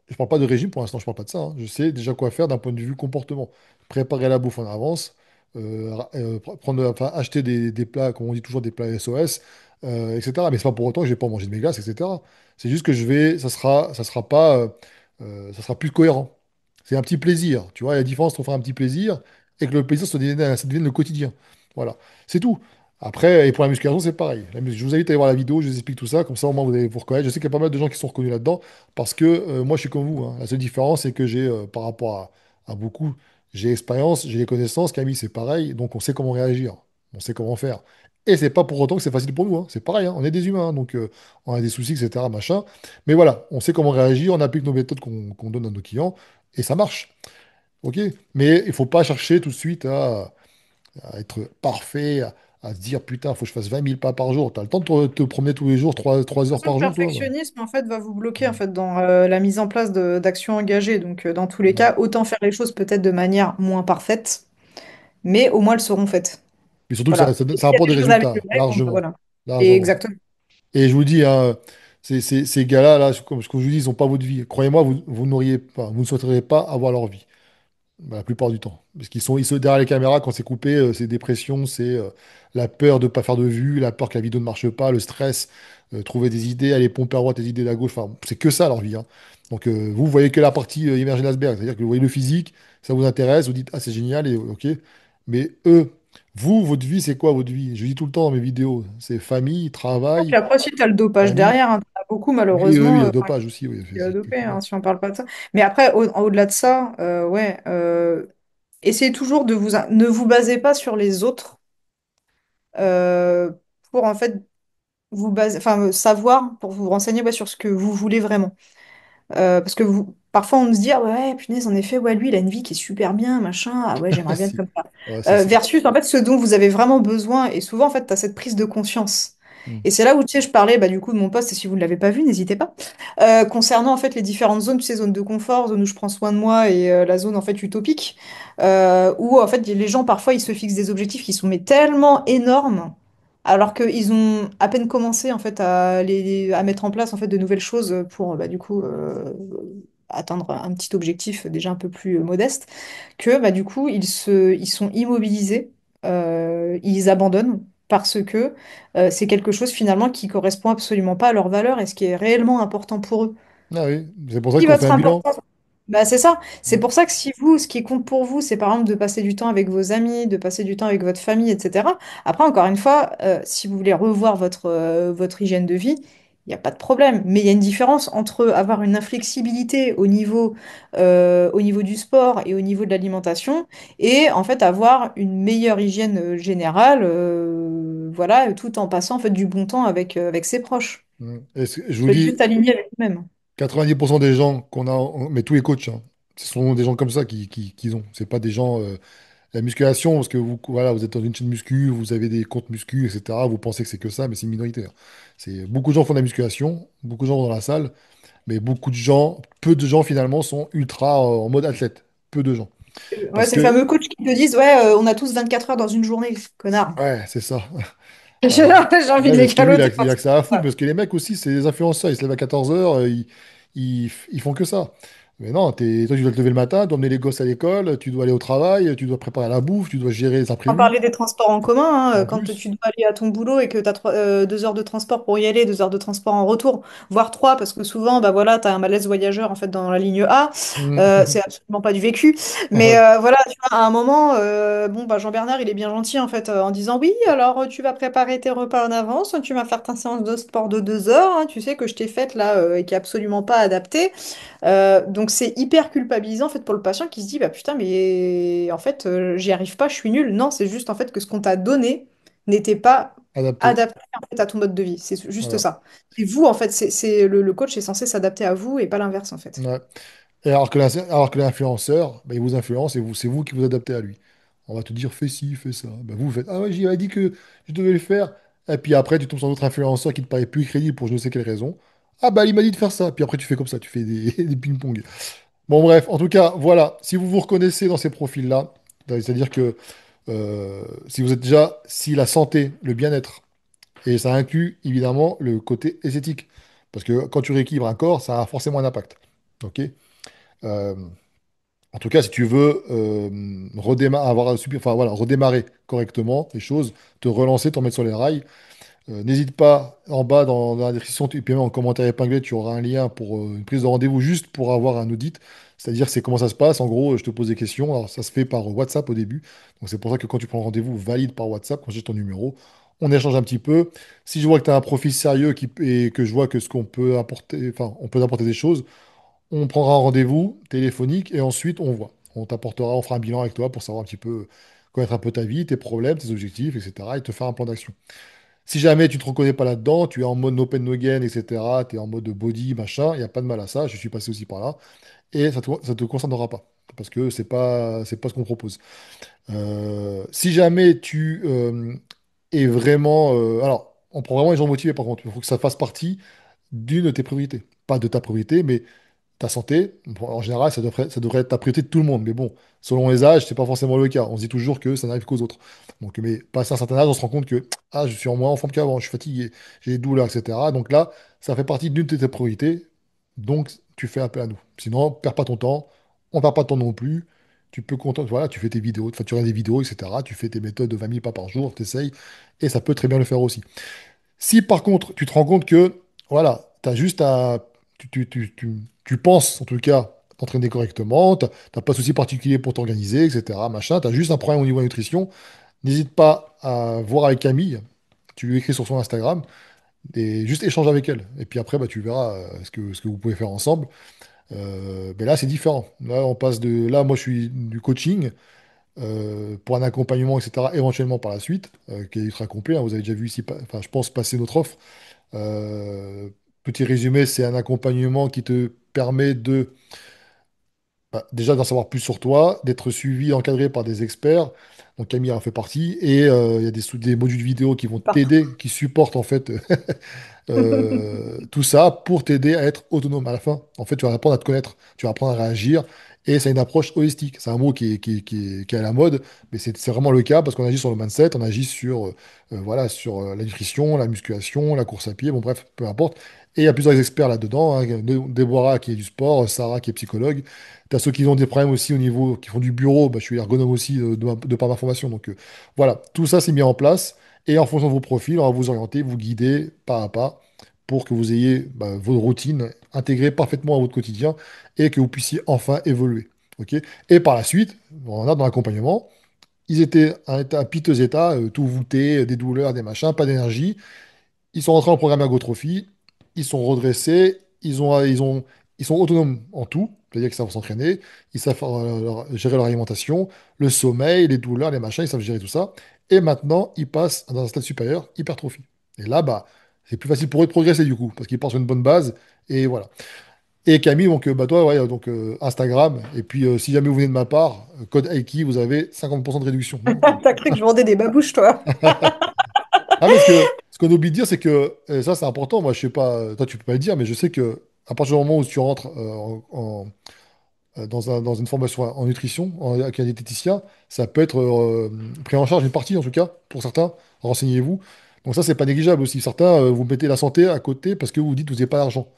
Je parle pas de régime pour l'instant, je parle pas de ça, hein. Je sais déjà quoi faire d'un point de vue comportement. Préparer la bouffe en avance, enfin, acheter des plats, comme on dit toujours, des plats SOS, etc. Mais c'est pas pour autant que je vais pas manger de mes glaces, etc. C'est juste que ça sera plus cohérent. C'est un petit plaisir, tu vois, il y a la différence entre faire un petit plaisir et que le plaisir ça devienne le quotidien. Voilà, c'est tout. Après, et pour la musculation, c'est pareil. Je vous invite à aller voir la vidéo, je vous explique tout ça, comme ça au moins vous allez vous reconnaître. Je sais qu'il y a pas mal de gens qui sont reconnus là-dedans. Parce que moi, je suis comme vous, hein. La seule différence, c'est que j'ai, par rapport à beaucoup, j'ai l'expérience, j'ai les connaissances. Camille, c'est pareil. Donc, on sait comment réagir. On sait comment faire. Et c'est pas pour autant que c'est facile pour nous, hein. C'est pareil, hein. On est des humains, hein. Donc on a des soucis, etc. Machin. Mais voilà, on sait comment réagir. On applique nos méthodes qu'on donne à nos clients. Et ça marche. OK? Mais il faut pas chercher tout de suite à être parfait, à se dire putain, faut que je fasse 20 000 pas par jour. Tu as le temps de te promener tous les jours, 3 heures Le par jour, toi? Bah, perfectionnisme, en fait, va vous bloquer en fait, dans la mise en place d'actions engagées. Donc, dans tous les ouais. cas, autant faire les choses peut-être de manière moins parfaite, mais au moins elles seront faites. Mais surtout que Voilà. Et ça s'il y a rapporte des des choses à résultats, améliorer, bon, bah, largement. voilà. Et Largement. exactement. Et je vous dis, hein, ces gars-là, là, comme ce que je vous dis, ils n'ont pas votre vie. Croyez-moi, vous n'auriez pas, vous ne souhaiteriez pas avoir leur vie. Bah, la plupart du temps. Parce ils sont derrière les caméras, quand c'est coupé, c'est dépression, c'est la peur de ne pas faire de vue, la peur que la vidéo ne marche pas, le stress, trouver des idées, aller pomper à droite des idées à gauche. Enfin, c'est que ça leur vie, hein. Donc vous voyez que la partie immergée de l'iceberg, c'est-à-dire que vous voyez le physique, ça vous intéresse, vous dites, ah c'est génial, et ok. Mais eux, vous, votre vie, c'est quoi votre vie? Je dis tout le temps dans mes vidéos, c'est famille, Puis travail, après aussi, tu as le dopage famille. derrière, hein. T'en as beaucoup, Oui, oui, oui, il y malheureusement, a dopage aussi, oui, qui a dopé, effectivement. hein, si on parle pas de ça. Mais après, au-delà de ça, ouais, essayez toujours ne vous basez pas sur les autres euh, pour en fait vous baser, enfin, savoir, pour vous renseigner ouais, sur ce que vous voulez vraiment. Parce que parfois on se dit, ah ouais, punaise, en effet, ouais, lui, il a une vie qui est super bien, machin, ah ouais, j'aimerais bien être Si. comme ça. Ouais, c'est ça. Versus, en fait, ce dont vous avez vraiment besoin, et souvent, en fait, tu as cette prise de conscience. Mm. Et c'est là où, tu sais, je parlais bah, du coup de mon poste, et si vous ne l'avez pas vu, n'hésitez pas. Concernant en fait les différentes zones, tu sais, zone de confort, zone où je prends soin de moi et la zone en fait utopique, où en fait les gens parfois ils se fixent des objectifs qui sont mais tellement énormes, alors qu'ils ont à peine commencé en fait à mettre en place en fait de nouvelles choses pour bah, du coup atteindre un petit objectif déjà un peu plus modeste, que bah, du coup ils sont immobilisés, ils abandonnent parce que c'est quelque chose finalement qui correspond absolument pas à leurs valeurs et ce qui est réellement important pour eux. Ah oui, c'est pour ça Qui qu'on va fait être un bilan. important? Bah, c'est ça. C'est Mm. pour ça que si vous, ce qui compte pour vous, c'est par exemple de passer du temps avec vos amis, de passer du temps avec votre famille, etc. Après, encore une fois, si vous voulez revoir votre hygiène de vie, il n'y a pas de problème. Mais il y a une différence entre avoir une inflexibilité au niveau du sport et au niveau de l'alimentation et en fait avoir une meilleure hygiène générale, voilà, tout en passant en fait du bon temps avec ses proches. Mm. Je vous Faut être dis, juste aligné avec vous-même. 90% des gens qu'on a, mais tous les coachs, hein, ce sont des gens comme ça qui ont. C'est pas des gens. La musculation, parce que vous, voilà, vous êtes dans une chaîne muscu, vous avez des comptes muscu, etc. Vous pensez que c'est que ça, mais c'est une minorité, hein. Beaucoup de gens font de la musculation, beaucoup de gens vont dans la salle, mais beaucoup de gens, peu de gens finalement sont ultra en mode athlète. Peu de gens. Ouais, Parce c'est le que, fameux coach qui te disent, ouais, on a tous 24 heures dans une journée, connard. ouais, c'est ça. J'ai Euh, j'ai envie ouais, de mais les parce que lui, caloter. il a que ça à foutre, parce que les mecs aussi, c'est des influenceurs, ils se lèvent à 14 h, ils font que ça. Mais non, toi, tu dois te lever le matin, tu dois emmener les gosses à l'école, tu dois aller au travail, tu dois préparer la bouffe, tu dois gérer les Sans imprévus, parler des transports en commun, hein, en quand plus. tu dois aller à ton boulot et que tu as 2 heures de transport pour y aller, 2 heures de transport en retour, voire trois, parce que souvent, bah voilà, tu as un malaise voyageur en fait dans la ligne A. C'est absolument pas du vécu. Mais Ouais, voilà, tu vois, à un moment, bon, bah Jean-Bernard, il est bien gentil en fait, en disant oui, alors tu vas préparer tes repas en avance, tu vas faire ta séance de sport de 2 heures, hein, tu sais que je t'ai faite là et qui est absolument pas adaptée. Donc c'est hyper culpabilisant en fait pour le patient qui se dit bah putain mais en fait j'y arrive pas, je suis nul. Non, c'est juste en fait que ce qu'on t'a donné n'était pas adapté. adapté en fait à ton mode de vie. C'est juste Voilà. ça. Et vous en fait, le coach est censé s'adapter à vous et pas l'inverse en fait. Ouais. Et alors que l'influenceur, bah, il vous influence et c'est vous qui vous adaptez à lui. On va te dire, fais ci, fais ça. Bah, vous faites, ah ouais, j'avais dit que je devais le faire. Et puis après, tu tombes sur un autre influenceur qui te paraît plus crédible pour je ne sais quelle raison. Ah bah, il m'a dit de faire ça. Puis après, tu fais comme ça, tu fais des, des ping-pong. Bon, bref, en tout cas, voilà. Si vous vous reconnaissez dans ces profils-là, c'est-à-dire que si vous êtes déjà, si la santé, le bien-être, et ça inclut évidemment le côté esthétique. Parce que quand tu rééquilibres un corps, ça a forcément un impact. Ok? Euh, En tout cas, si tu veux enfin, voilà, redémarrer correctement les choses, te relancer, te remettre sur les rails, n'hésite pas en bas dans la description, et puis même en commentaire épinglé, tu auras un lien pour une prise de rendez-vous juste pour avoir un audit. C'est-à-dire, c'est comment ça se passe. En gros, je te pose des questions. Alors, ça se fait par WhatsApp au début. Donc, c'est pour ça que quand tu prends le rendez-vous, valide par WhatsApp quand j'ai ton numéro. On échange un petit peu. Si je vois que tu as un profil sérieux et que je vois que ce qu'on peut apporter, enfin, on peut apporter des choses, on prendra un rendez-vous téléphonique et ensuite on voit. On t'apportera, on fera un bilan avec toi pour savoir un petit peu, connaître un peu ta vie, tes problèmes, tes objectifs, etc. et te faire un plan d'action. Si jamais tu ne te reconnais pas là-dedans, tu es en mode no pain, no gain, etc., tu es en mode body, machin, il n'y a pas de mal à ça, je suis passé aussi par là, et ça te concernera pas, parce que c'est pas ce qu'on propose. Si jamais tu es vraiment... alors, on prend vraiment les gens motivés, par contre, il faut que ça fasse partie d'une de tes priorités. Pas de ta priorité, mais ta santé, bon, en général, ça devrait être ta priorité de tout le monde. Mais bon, selon les âges, c'est pas forcément le cas. On se dit toujours que ça n'arrive qu'aux autres. Donc, mais passé un certain âge, on se rend compte que ah, je suis en moins en forme qu'avant, je suis fatigué, j'ai des douleurs, etc. Donc là, ça fait partie d'une de tes priorités. Donc, tu fais appel à nous. Sinon, perds pas ton temps. On perd pas ton temps non plus. Tu peux voilà, tu fais tes vidéos, enfin, tu regardes des vidéos, etc. Tu fais tes méthodes de 20 000 pas par jour, tu essayes. Et ça peut très bien le faire aussi. Si par contre, tu te rends compte que, voilà, tu as juste à. Tu penses, en tout cas, t'entraîner correctement, t'as pas de souci particulier pour t'organiser, etc. Machin, tu as juste un problème au niveau de la nutrition, n'hésite pas à voir avec Camille. Tu lui écris sur son Instagram et juste échange avec elle. Et puis après, bah, tu verras ce que vous pouvez faire ensemble. Mais là, c'est différent. Là, on passe de. Là, moi, je suis du coaching pour un accompagnement, etc., éventuellement par la suite, qui est ultra complet, hein. Vous avez déjà vu ici, enfin, je pense, passer notre offre. Euh, Petit résumé, c'est un accompagnement qui te permet de Bah, déjà d'en savoir plus sur toi, d'être suivi, encadré par des experts. Donc Camille en fait partie. Et il y a des modules vidéo qui vont Partout. t'aider, qui supportent en fait tout ça pour t'aider à être autonome. À la fin, en fait, tu vas apprendre à te connaître, tu vas apprendre à réagir. Et c'est une approche holistique. C'est un mot qui est à la mode, mais c'est vraiment le cas parce qu'on agit sur le mindset, on agit sur, voilà, sur la nutrition, la musculation, la course à pied, bon bref, peu importe. Et il y a plusieurs experts là-dedans, hein. Déborah qui est du sport, Sarah qui est psychologue. Tu as ceux qui ont des problèmes aussi au niveau, qui font du bureau, bah, je suis ergonome aussi de par ma formation. Donc voilà, tout ça c'est mis en place. Et en fonction de vos profils, on va vous orienter, vous guider pas à pas pour que vous ayez bah, vos routines intégrées parfaitement à votre quotidien et que vous puissiez enfin évoluer. Ok. Et par la suite, on a dans l'accompagnement, ils étaient à un piteux état, tout voûté, des douleurs, des machins, pas d'énergie. Ils sont rentrés en programme ergotrophie, ils sont redressés, ils sont autonomes en tout, c'est-à-dire qu'ils savent s'entraîner, ils savent gérer leur alimentation, le sommeil, les douleurs, les machins, ils savent gérer tout ça. Et maintenant, ils passent dans un stade supérieur, hypertrophie. Et là, bah, c'est plus facile pour eux de progresser du coup, parce qu'ils partent sur une bonne base, et voilà. Et Camille, donc, bah, toi, ouais, donc, Instagram, et puis si jamais vous venez de ma part, code Aiki, vous avez 50% de réduction. Non? T'as cru que je vendais des babouches, toi? Ah, mais ce qu'on oublie de dire, c'est que, et ça c'est important, moi je sais pas, toi tu peux pas le dire, mais je sais que à partir du moment où tu rentres dans une formation en nutrition, avec un diététicien, ça peut être pris en charge une partie en tout cas, pour certains, renseignez-vous. Donc ça c'est pas négligeable aussi. Certains, vous mettez la santé à côté parce que vous dites que vous n'avez pas d'argent.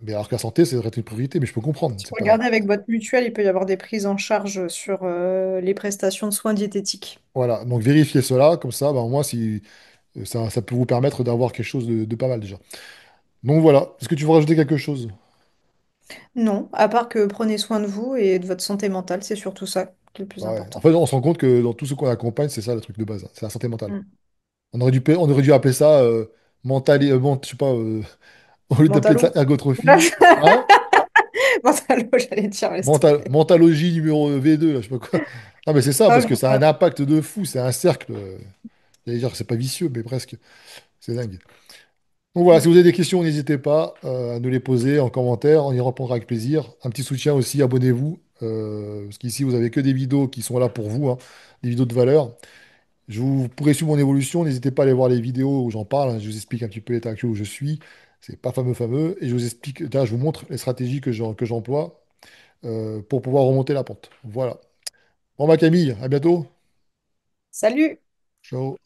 Mais alors que la santé, c'est devrait être une priorité, mais je peux comprendre. Si C'est vous pas... regardez avec votre mutuelle, il peut y avoir des prises en charge sur les prestations de soins diététiques. Voilà, donc vérifiez cela, comme ça, bah, au moins si, ça peut vous permettre d'avoir quelque chose de pas mal déjà. Donc voilà, est-ce que tu veux rajouter quelque chose? Non, à part que prenez soin de vous et de votre santé mentale, c'est surtout ça qui est le plus Ouais. En important. fait, on se rend compte que dans tout ce qu'on accompagne, c'est ça le truc de base, hein, c'est la santé mentale. Mm. On aurait dû appeler ça je sais pas, au lieu d'appeler ça Mentalo. ergotrophie, hein? Mentalo, j'allais dire, laisse tomber. Mentalogie numéro V2, là, je sais pas quoi. Non, mais c'est ça, Ah, parce que ça a un impact de fou, c'est un cercle. J'allais dire que c'est pas vicieux, mais presque. C'est dingue. Donc voilà, si vous mm. avez des questions, n'hésitez pas à nous les poser en commentaire, on y répondra avec plaisir. Un petit soutien aussi, abonnez-vous, parce qu'ici, vous avez que des vidéos qui sont là pour vous, hein, des vidéos de valeur. Vous pourrez suivre mon évolution, n'hésitez pas à aller voir les vidéos où j'en parle, hein. Je vous explique un petit peu l'état actuel où je suis. C'est pas fameux, et je vous explique, là, je vous montre les stratégies que j'emploie pour pouvoir remonter la pente. Voilà. Bon, bah Camille, à bientôt. Salut! Ciao.